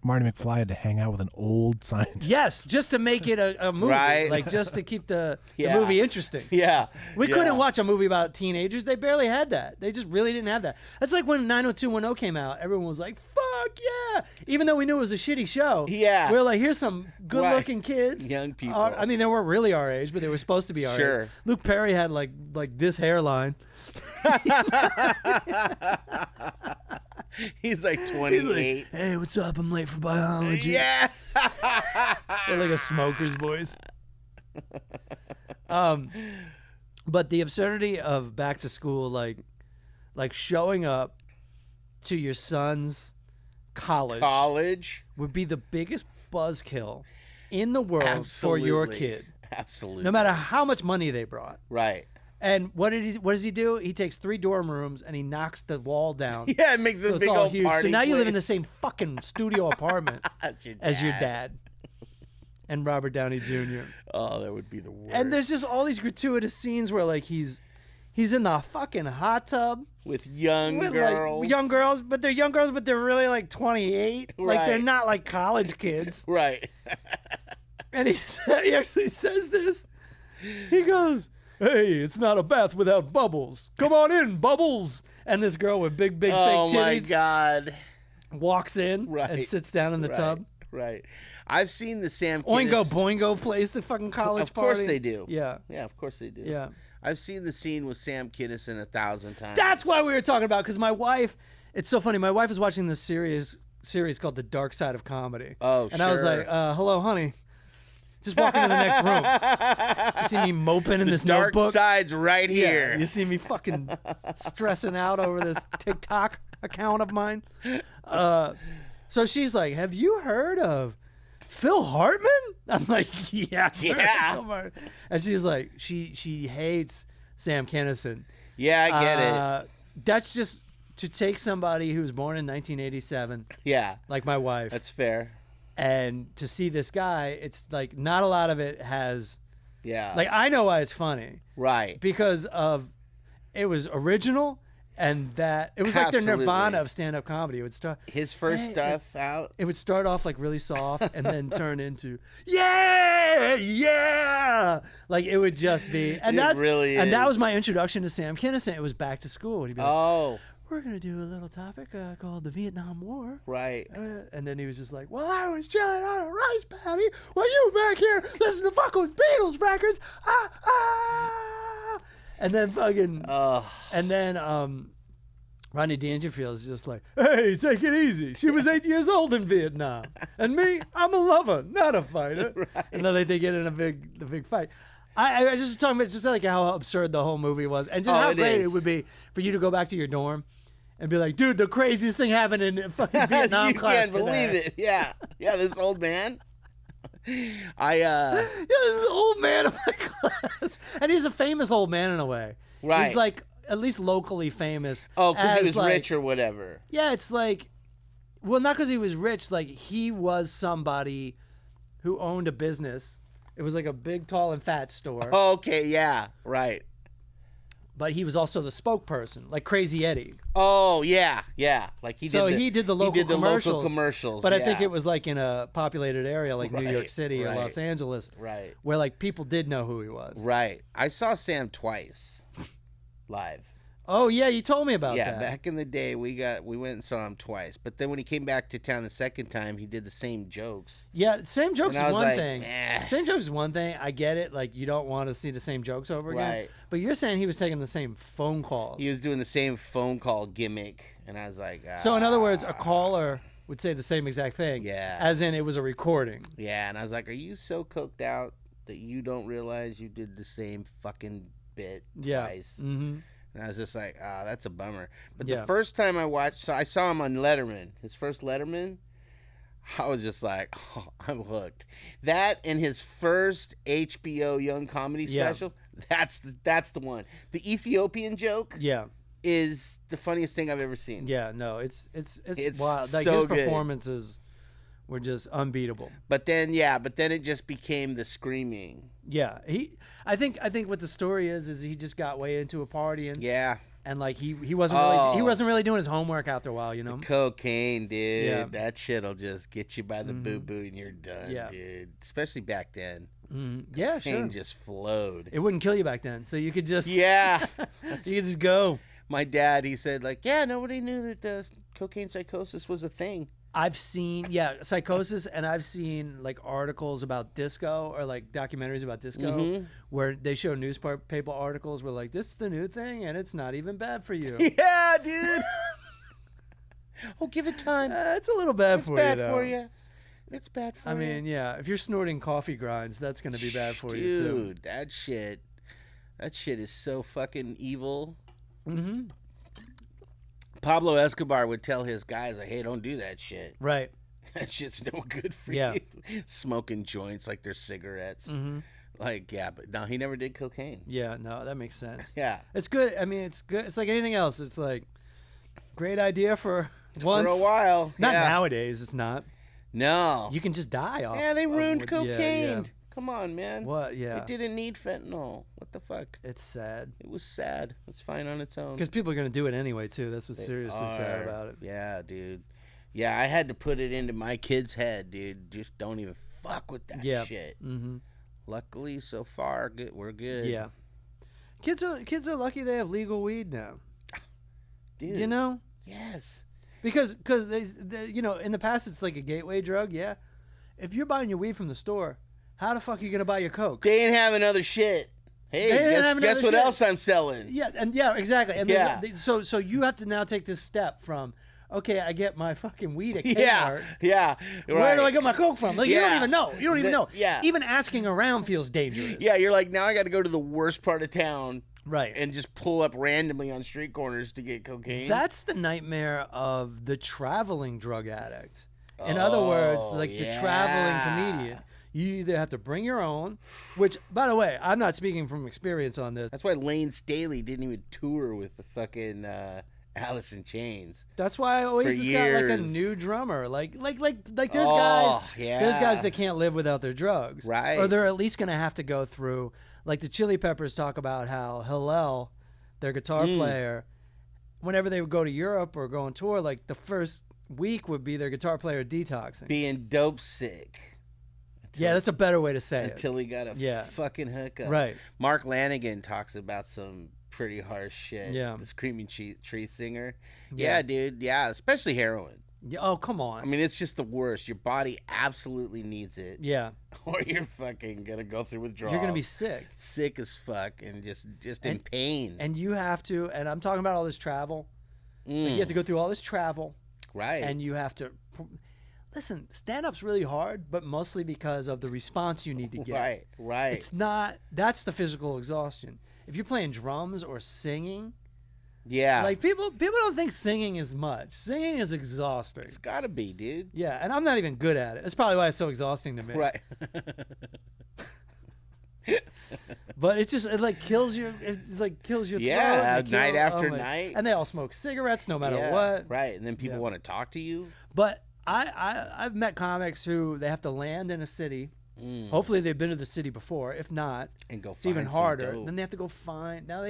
Marty McFly had to hang out with an old scientist. Yes, just to make it a movie. Right. Like just to keep the movie interesting. Yeah. We couldn't watch a movie about teenagers. They barely had that. They just really didn't have that. That's like when 90210 came out. Everyone was like, fuck yeah. Even though we knew it was a shitty show. Yeah. We were like, here's some good looking kids. Young people. I mean, they weren't really our age, but they were supposed to be our age. Luke Perry had like this hairline. He's like 28. He's like, hey, what's up? I'm late for biology. Yeah. They're like a smoker's voice. But the absurdity of back to school, like showing up to your son's college would be the biggest buzzkill in the world for your kid. Absolutely. No matter how much money they brought. Right. And what does he do? He takes 3 dorm rooms and he knocks the wall down. Yeah, it makes a big old party. So now you live place. in the same fucking studio apartment as your dad. And Robert Downey Jr. Oh, that would be the worst. And there's just all these gratuitous scenes where like he's in the fucking hot tub with young girls. Like, young girls, but they're really like 28. Right. Like they're not like college kids. Right. And he actually says this. He goes, hey, it's not a bath without bubbles. Come on in, Bubbles. And this girl with big fake titties. Oh, my God. Walks in and sits down in the tub. Right. I've seen the Sam Oingo Boingo plays the fucking college party. Of course they do. Yeah. Yeah, of course they do. Yeah. I've seen the scene with Sam Kinison 1,000 times. That's why we were talking about, because my wife, it's so funny, my wife was watching this series called The Darkside of Comedy. Oh, and I was like, hello, honey. Just walk into the next room. You see me moping in this dark notebook. Side's right here. Yeah, you see me fucking stressing out over this TikTok account of mine. So she's like, have you heard of Phil Hartman? I'm like, yeah. And she's like, she hates Sam Kinison. Yeah, I get it. That's just to take somebody who was born in 1987. Yeah. Like my wife. That's fair. And to see this guy, it's like not a lot of it has. Yeah. Like I know why it's funny. Right. Because of it was original And that it was like their Nirvana of stand-up comedy. It would start his first stuff out. It would start off like really soft and then turn into yeah. Like it would just be, and that was my introduction to Sam Kinison. It was back to school, and he'd be like, we're gonna do a little topic called the Vietnam War, right? And then he was just like, well, I was chilling on a rice paddy while you back here listening to fucking Beatles records. And then fucking, and then Rodney Dangerfield is just like, hey, take it easy. She was 8 years old in Vietnam, and me, I'm a lover, not a fighter. Right. And then they get in the big fight. I just was talking about just like how absurd the whole movie was, and just how great it would be for you to go back to your dorm and be like, dude, the craziest thing happened in fucking Vietnam class You can't today. believe it. Yeah, this old man. This old man of my class, and he's a famous old man in a way. Right. He's like at least locally famous. Oh, because he was rich or whatever. Yeah, it's like, well, not because he was rich. Like he was somebody who owned a business. It was like a big, tall, and fat store. Okay, yeah, right. But he was also the spokesperson, like Crazy Eddie. Oh yeah. Like he did the local commercials. But yeah. I think it was like in a populated area like New York City or Los Angeles, right? Where like people did know who he was. Right. I saw Sam twice, live. Oh yeah, you told me about that. Yeah, back in the day, we went and saw him twice. But then when he came back to town the second time, he did the same jokes. Yeah, same jokes is one thing. Eh. Same jokes is one thing. I get it. Like you don't want to see the same jokes over again. Right. But you're saying he was taking the same phone calls. He was doing the same phone call gimmick, and I was like, So in other words, a caller would say the same exact thing. Yeah. As in, it was a recording. Yeah, and I was like, are you so coked out that you don't realize you did the same fucking bit twice? Mm-hmm. And I was just like, that's a bummer. But the first time I saw him on Letterman, his first Letterman, I was just like, I'm hooked. That and his first HBO Young Comedy special, that's the one. The Ethiopian joke is the funniest thing I've ever seen. Yeah, no, it's wild. Like so his good. Performances were just unbeatable. But then it just became the screaming. Yeah, I think what the story is he just got way into a party and like he wasn't really doing his homework after a while, you know. The cocaine, dude. Yeah. That shit'll just get you by the boo boo and you're done, dude. Especially back then. Mm-hmm. Yeah, cocaine just flowed. It wouldn't kill you back then, so you could just you could just go. My dad, he said like, nobody knew that cocaine psychosis was a thing. I've seen psychosis, and I've seen like articles about disco or like documentaries about disco where they show newspaper articles where like this is the new thing and it's not even bad for you. Yeah, dude. Oh, give it time. It's a little bad for you. It's bad for you. It's bad for you. I mean, yeah, if you're snorting coffee grinds, that's gonna be bad for you too. Dude, that shit is so fucking evil. Mm-hmm. Pablo Escobar would tell his guys, like, hey, don't do that shit. Right. That shit's no good for you. Smoking joints like they're cigarettes. Mm-hmm. Like, but no, he never did cocaine. Yeah, no, that makes sense. Yeah. It's good. I mean, it's good. It's like anything else. It's like, great idea for once. For a while. Not nowadays, it's not. No. You can just die off. Yeah, they ruined cocaine. Yeah. Come on, man. What? Yeah. It didn't need fentanyl. What the fuck? It's sad. It was sad. It's fine on its own. Because people are going to do it anyway, too. That's what's seriously sad about it. Yeah, dude. Yeah, I had to put it into my kid's head, dude. Just don't even fuck with that shit. Mm-hmm. Luckily, so far, we're good. Yeah. Kids are lucky they have legal weed now. Dude. You know? Yes. Because they, you know, in the past, it's like a gateway drug, yeah. If you're buying your weed from the store, how the fuck are you going to buy your coke? They ain't having other shit. Hey, guess what else I'm selling? Yeah, exactly. And so you have to now take this step from, okay, I get my fucking weed at Kmart. Yeah. Where do I get my coke from? Like, you don't even know. You don't even know. Yeah. Even asking around feels dangerous. Yeah, you're like, now I got to go to the worst part of town. Right. And just pull up randomly on street corners to get cocaine. That's the nightmare of the traveling drug addict. In other words, like the traveling comedian. You either have to bring your own, which, by the way, I'm not speaking from experience on this. That's why Lane Staley didn't even tour with the fucking Alice in Chains. That's why I always just got like a new drummer. Like there's guys that can't live without their drugs. Right. Or they're at least going to have to go through, like the Chili Peppers talk about how Hillel, their guitar player, whenever they would go to Europe or go on tour, like the first week would be their guitar player detoxing. Being dope sick. Yeah, that's a better way to say it. Until he got a fucking hookup. Right. Mark Lanigan talks about some pretty harsh shit. Yeah. The Screaming Tree singer. Yeah, dude. Yeah, especially heroin. Yeah, oh, come on. I mean, it's just the worst. Your body absolutely needs it. Yeah. Or you're fucking going to go through withdrawals. You're going to be sick. Sick as fuck and just in pain. And you have to, and I'm talking about all this travel. You have to go through all this travel. Right. And you have to... Listen, stand-up's really hard, but mostly because of the response you need to get. Right. It's not... That's the physical exhaustion. If you're playing drums or singing... Yeah. Like, people don't think singing is much. Singing is exhausting. It's got to be, dude. Yeah, and I'm not even good at it. That's probably why it's so exhausting to me. Right. But it like kills you. It like kills your throat. Yeah, night after night. And they all smoke cigarettes no matter what. Right, and then people want to talk to you. But I've met comics who they have to land in a city. Hopefully they've been to the city before. If not, and go it's even harder. Then they have to go find. Now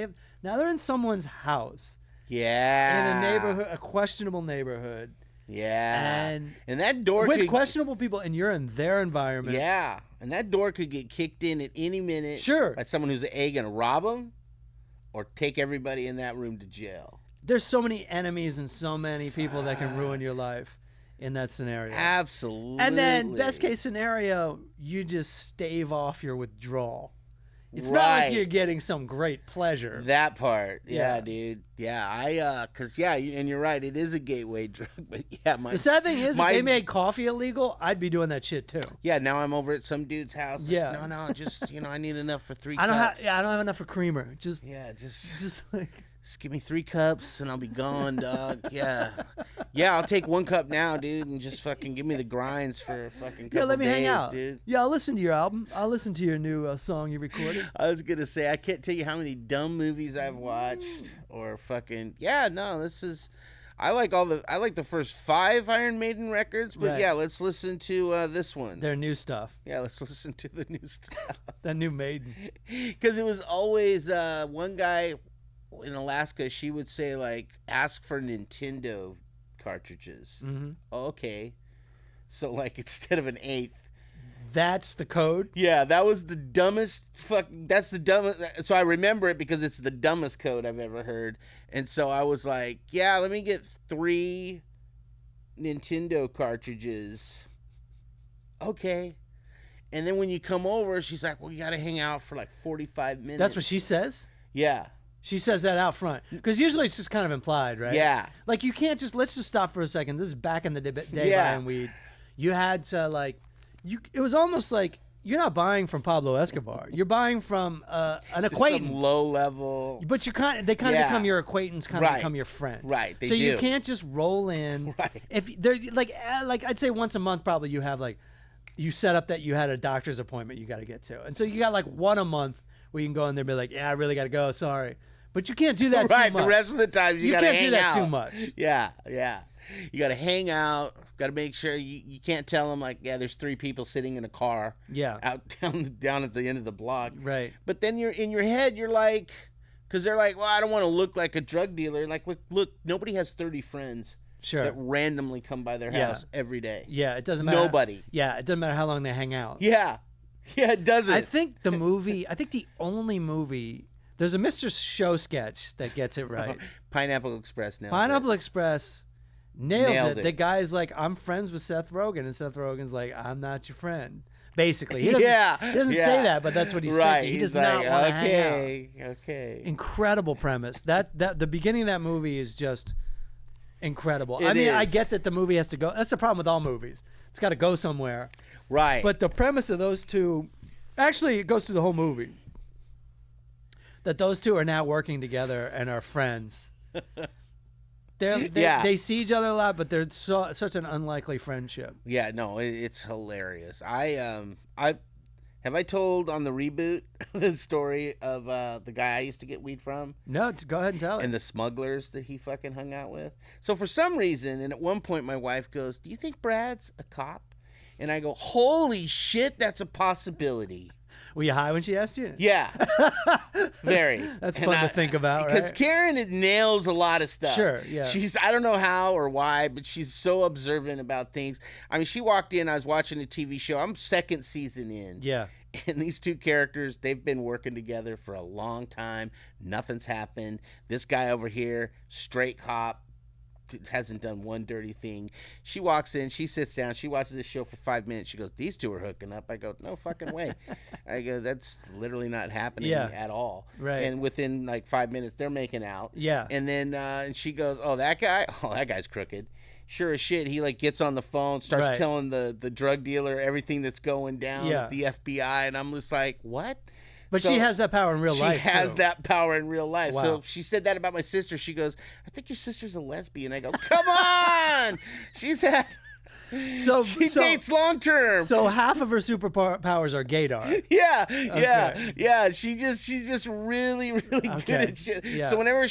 they're in someone's house. Yeah. In a neighborhood, a questionable neighborhood. Yeah. And that door with questionable people, and you're in their environment. Yeah. And that door could get kicked in at any minute. Sure. By someone who's going to rob them or take everybody in that room to jail. There's so many enemies and so many people that can ruin your life in that scenario. Absolutely. And then, best case siterio, you just stave off your withdrawal. It's not like you're getting some great pleasure. That part. Yeah, dude. Yeah, and you're right, it is a gateway drug, but the sad thing is, if they made coffee illegal, I'd be doing that shit too. Yeah, now I'm over at some dude's house. Yeah. Like, no, just, I need enough for 3 cups. I don't have enough for creamer. Just like... Just give me 3 cups and I'll be gone, dog. Yeah. Yeah, I'll take 1 cup now, dude, and just fucking give me the grinds for a fucking couple let me days, hang out. Dude. Yeah, I'll listen to your album. I'll listen to your new song you recorded. I was going to say, I can't tell you how many dumb movies I've watched or fucking, I like the first 5 Iron Maiden records, but let's listen to this one. Their new stuff. Yeah, let's listen to the new stuff. The new Maiden. Because it was always one guy in Alaska, she would say, like, ask for Nintendo cartridges. Mm-hmm. Okay. So, like, instead of an 8th. That's the code? Yeah, that was the dumbest that's the dumbest. So I remember it because it's the dumbest code I've ever heard. And so I was like, yeah, let me get 3 Nintendo cartridges. Okay. And then when you come over, she's like, well, you got to hang out for like 45 minutes. That's what she says? Yeah. She says that out front. Because usually it's just kind of implied, right? Yeah. Like, you can't just, let's just stop for a second. This is back in the day buying weed. You had to, like, it was almost like you're not buying from Pablo Escobar. You're buying from an acquaintance. Some low level. But they kind of become your acquaintance, kind of become your friend. Right, they do. So you can't just roll in. Right. If they're, like I'd say once a month probably you have, like, you set up that you had a doctor's appointment you got to get to. And so you got, like, 1 a month where you can go in there and be like, yeah, I really got to go, sorry. But you can't do that too much. Right, the rest of the time you got to hang out. You can't do that too much. Yeah. You got to hang out. Got to make sure you can't tell them, like, yeah, there's 3 people sitting in a car. Yeah. Out down at the end of the block. Right. But then you're in your head, you're like, because they're like, well, I don't want to look like a drug dealer. Like, look, nobody has 30 friends. Sure. That randomly come by their house every day. Yeah, it doesn't matter. Nobody. Yeah, it doesn't matter how long they hang out. Yeah. Yeah, it doesn't. I think the only movie, there's a Mr. Show sketch that gets it right. Pineapple Express nails Pineapple it. Express nails it. The guy's like, I'm friends with Seth Rogen, and Seth Rogen's like, I'm not your friend. Basically, he doesn't say that, but that's what he's thinking. He does not want to hang out. Okay. Incredible premise. That the beginning of that movie is just incredible. I get that the movie has to go. That's the problem with all movies. It's got to go somewhere. Right. But the premise of those two, actually, it goes through the whole movie. That those two are now working together and are friends. They see each other a lot, but they're such an unlikely friendship. Yeah, no, it's hilarious. Have I told on the reboot the story of the guy I used to get weed from? No, go ahead and tell it. And the smugglers that he fucking hung out with. So for some reason, and at one point my wife goes, "Do you think Brad's a cop?" And I go, "Holy shit, that's a possibility." Were you high when she asked you? Yeah. Very. That's fun to think about, right? Because Karen, it nails a lot of stuff. Sure, yeah. I don't know how or why, but she's so observant about things. I mean, she walked in, I was watching a TV show. I'm second season in. Yeah. And these two characters, they've been working together for a long time. Nothing's happened. This guy over here, straight cop, hasn't done one dirty thing. She walks in, she sits down, she watches this show for 5 minutes. She goes, these two are hooking up. I go, no fucking way. I go, that's literally not happening at all. Right. And within like 5 minutes, they're making out. Yeah. And then and she goes, oh, that guy's crooked. Sure as shit, he like gets on the phone, starts telling the drug dealer everything that's going down with the FBI, and I'm just like, what? But she has that power in real life. She has that power in real life. Wow. So she said that about my sister. She goes, I think your sister's a lesbian. I go, come on! She dates long term. So half of her superpowers are gaydar. Yeah. She's just really, really good at shit. Yeah. So whenever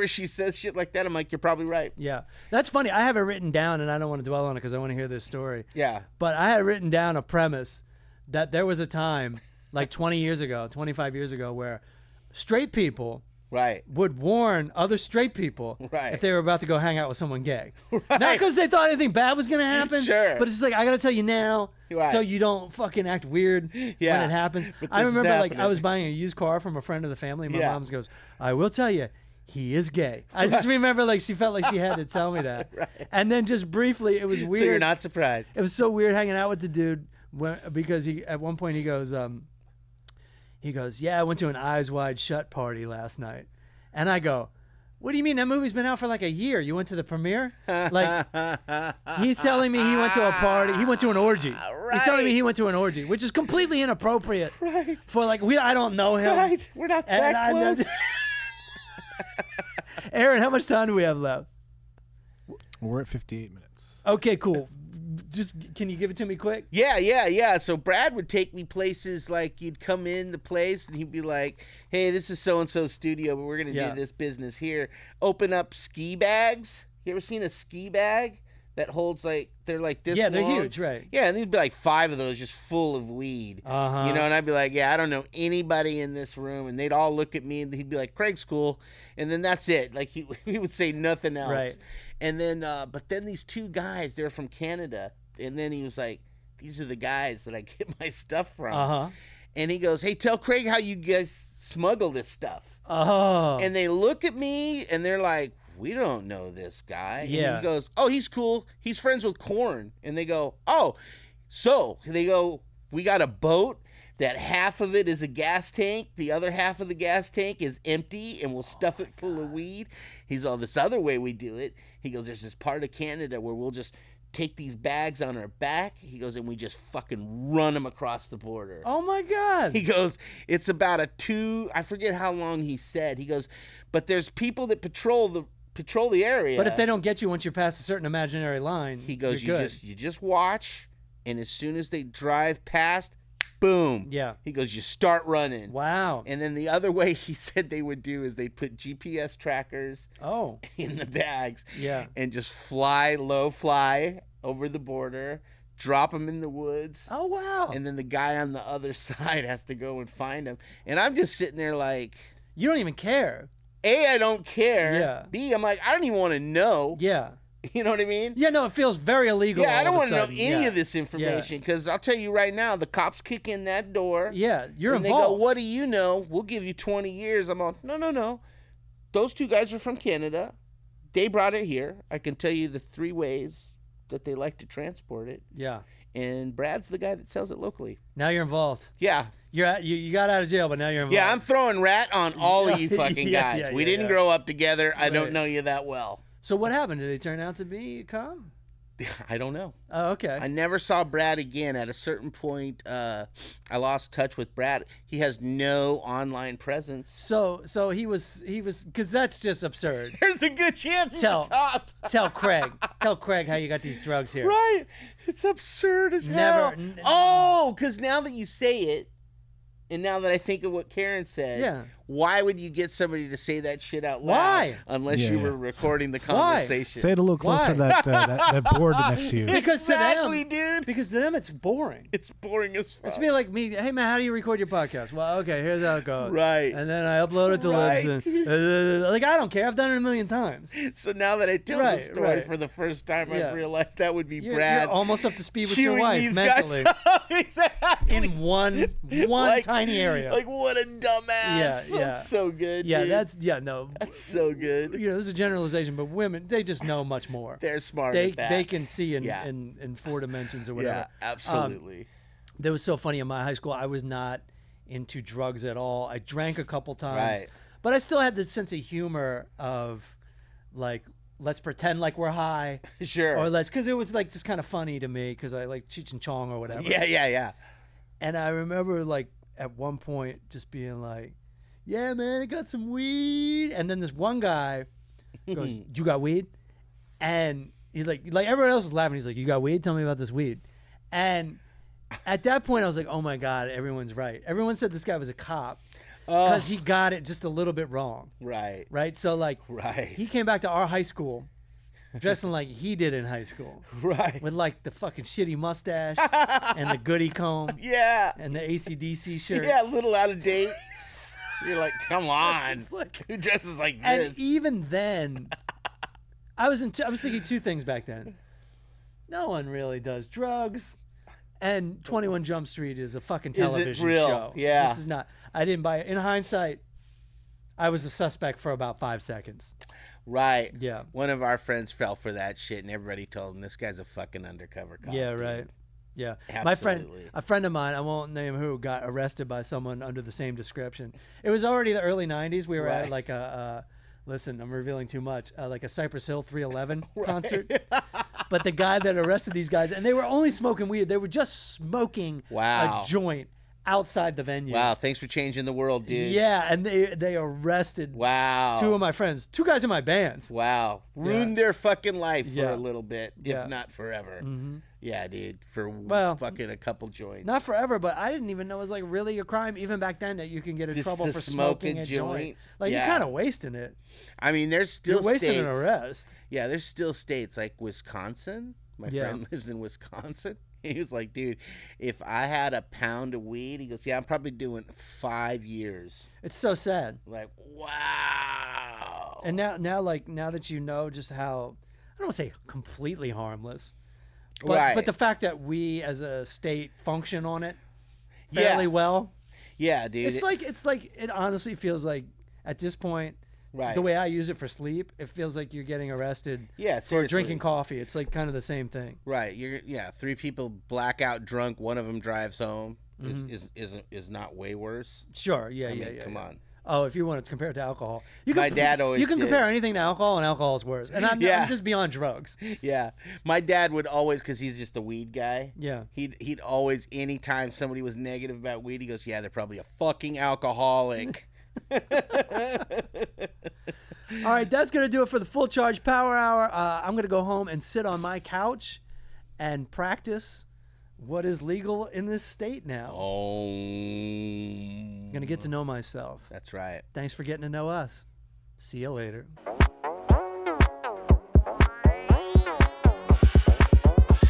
she says shit like that, I'm like, you're probably right. Yeah. That's funny. I have it written down, and I don't want to dwell on it because I want to hear this story. Yeah. But I had written down a premise that there was a time, like 25 years ago, where straight people would warn other straight people if they were about to go hang out with someone gay. Not because they thought anything bad was going to happen, but it's just like, I got to tell you now so you don't fucking act weird when it happens. I remember I was buying a used car from a friend of the family. My mom goes, I will tell you, he is gay. I just remember she felt like she had to tell me that. And then just briefly, it was weird. So you're not surprised. It was so weird hanging out with the dude because at one point he goes, yeah, I went to an Eyes Wide Shut party last night. And I go, what do you mean? That movie's been out for like a year. You went to the premiere? Like, he's telling me he went to a party. He went to an orgy. He's telling me he went to an orgy, which is completely inappropriate. For like, I don't know him. We're not that close. Aaron, how much time do we have left? We're at 58 minutes. Okay, cool. Just can you give it to me quick? Yeah. So Brad would take me places, like you'd come in the place and he'd be like, hey, this is so-and-so studio, but we're going to do this business here. Open up ski bags. You ever seen a ski bag that holds they're like this long? Yeah, they're huge, right. Yeah, and there'd be like 5 of those just full of weed. Uh-huh. You know, and I'd be like, yeah, I don't know anybody in this room. And they'd all look at me and he'd be like, Craig's cool. And then that's it. Like he would say nothing else. Right. And then, but then these 2 guys, they're from Canada. And then he was like, these are the guys that I get my stuff from. Uh-huh. And he goes, hey, tell Craig how you guys smuggle this stuff. Oh. And they look at me and they're like, we don't know this guy. Yeah. And he goes, oh, he's cool. He's friends with Korn. And they go, oh. So they go, we got a boat that half of it is a gas tank. The other half of the gas tank is empty and we'll stuff it full of weed. He's all, this other way we do it. He goes, there's this part of Canada where we'll just take these bags on our back. He goes, and we just fucking run them across the border. Oh my God. He goes, it's about I forget how long he said. He goes, but there's people that patrol the area. But if they don't get you once you're past a certain imaginary line, he goes, you just watch, and as soon as they drive past, boom. Yeah. He goes, you start running. Wow. And then the other way he said they would do is they put GPS trackers in the bags. Yeah. And just fly over the border, drop them in the woods. Oh, wow. And then the guy on the other side has to go and find them. And I'm just sitting there like, you don't even care. A, I don't care. Yeah. B, I'm like, I don't even want to know. Yeah. You know what I mean? Yeah, no, it feels very illegal. Yeah, I don't want to know any of this information because I'll tell you right now, the cops kick in that door. Yeah, you're and involved. They go, what do you know? We'll give you 20 years. I'm all, no. Those 2 guys are from Canada. They brought it here. I can tell you the 3 ways that they like to transport it. Yeah. And Brad's the guy that sells it locally. Now you're involved. Yeah. You got out of jail, but now you're involved. Yeah, I'm throwing rat on all of you fucking guys. We didn't grow up together. I don't know you that well. So what happened? Did they turn out to be calm? I don't know. Oh, okay. I never saw Brad again. At a certain point, I lost touch with Brad. He has no online presence. So he was because that's just absurd. There's a good chance he's a cop. Tell Craig how you got these drugs here. Right. It's absurd as hell. Because now that you say it, and now that I think of what Karen said, why would you get somebody to say that shit out loud? Why? Unless Yeah, you yeah. were recording the conversation. Say it a little closer to that board next to you. Because Exactly, to them, dude. Because to them, it's boring. It's boring as fuck. It's be like me. Hey man, how do you record your podcast? Well, okay, here's how it goes. Right. And then I upload it to Right. Libsyn. Like I don't care. I've done it a million times. So now that I tell the Right, story right. for the first time, Yeah. I realized that would be You're Brad almost up to speed with your chewing wife these mentally guys up. Exactly. in one Like- tiny area. Like what a dumbass. Yeah. That's so good. yeah, dude. no. That's so good. You know, this is a generalization, but women, they just know much more. They're smart They at that. they can see in, Yeah. in 4 dimensions or whatever. Yeah, absolutely. That was so funny in my high school. I was not into drugs at all. I drank a couple times, Right. but I still had this sense of humor of like, let's pretend like we're high, Sure. or because it was like just kind of funny to me because I like Cheech and Chong or whatever. Yeah. And I remember like at one point just being like, "Yeah, man, I got some weed," and then this one guy goes, "You got weed?" And he's like everyone else is laughing. He's like, "You got weed? Tell me about this weed." And at that point, I was like, "Oh my god, everyone's right." Everyone said this guy was a cop because he got it just a little bit wrong. Right. Right. So like, Right. he came back to our high school dressing like he did in high school, Right. with like the fucking shitty mustache and the goody comb Yeah. and the AC/DC shirt. Yeah, a little out of date. You're like, come on. Who dresses like And this? even then, I was thinking 2 things back then. No one really does drugs, and 21 Jump Street is a fucking television real? show. Yeah. This is not. I didn't buy it. In hindsight, I was a suspect for about 5 seconds. Right. Yeah. One of our friends fell for that shit, and everybody told him this guy's a fucking undercover cop. Yeah, dude. right. Yeah. Absolutely. A friend of mine, I won't name who, got arrested by someone under the same description. It was already the early 90s. We were at Right. like listen, I'm revealing too much, like a Cypress Hill 311 concert. But the guy that arrested these guys, and they were only smoking weed. They were just smoking Wow. a joint outside the venue. Wow, thanks for changing the world, dude. Yeah, and they arrested Wow. 2 of my friends, 2 guys in my band. Wow. Ruined their fucking life for Yeah. a little bit, Yeah. if not forever. Mm-hmm. Yeah, dude. For Well, fucking a couple joints. Not forever, but I didn't even know it was like really a crime even back then that you can get in Just trouble to for smoke smoking a a joint. joint? Like Yeah. you're kind of wasting it. I mean, there's still You're wasting states. an arrest. Yeah, there's still states like Wisconsin. My Yeah. friend lives in Wisconsin. He was like, dude, if I had a pound of weed, he goes, yeah, I'm probably doing 5 years. It's so sad. Like, wow. And now that you know just how, I don't want to say completely harmless, but Right. but the fact that we as a state function on it Yeah. fairly well, Yeah, dude. it's like it honestly feels like at this point, right. the way I use it for sleep, it feels like you're getting arrested Yeah, for seriously. drinking coffee. It's like kind of the same thing. Right. 3 people blackout drunk, one of them drives home. Mm-hmm. Is not way worse. Sure. Yeah. I yeah. mean, Yeah. come yeah. on. Oh, if you want to compare it to alcohol, My dad always you can did. compare anything to alcohol, and alcohol is worse. And I'm Yeah. just beyond drugs. Yeah. My dad would always, because he's just a weed guy. Yeah. He'd always, anytime somebody was negative about weed, he goes, yeah, they're probably a fucking alcoholic. All right, that's gonna do it for the Full Charge Power Hour. I'm gonna go home and sit on my couch and practice what is legal in this state now. Oh. I'm gonna get to know myself. That's right. Thanks for getting to know us. See you later.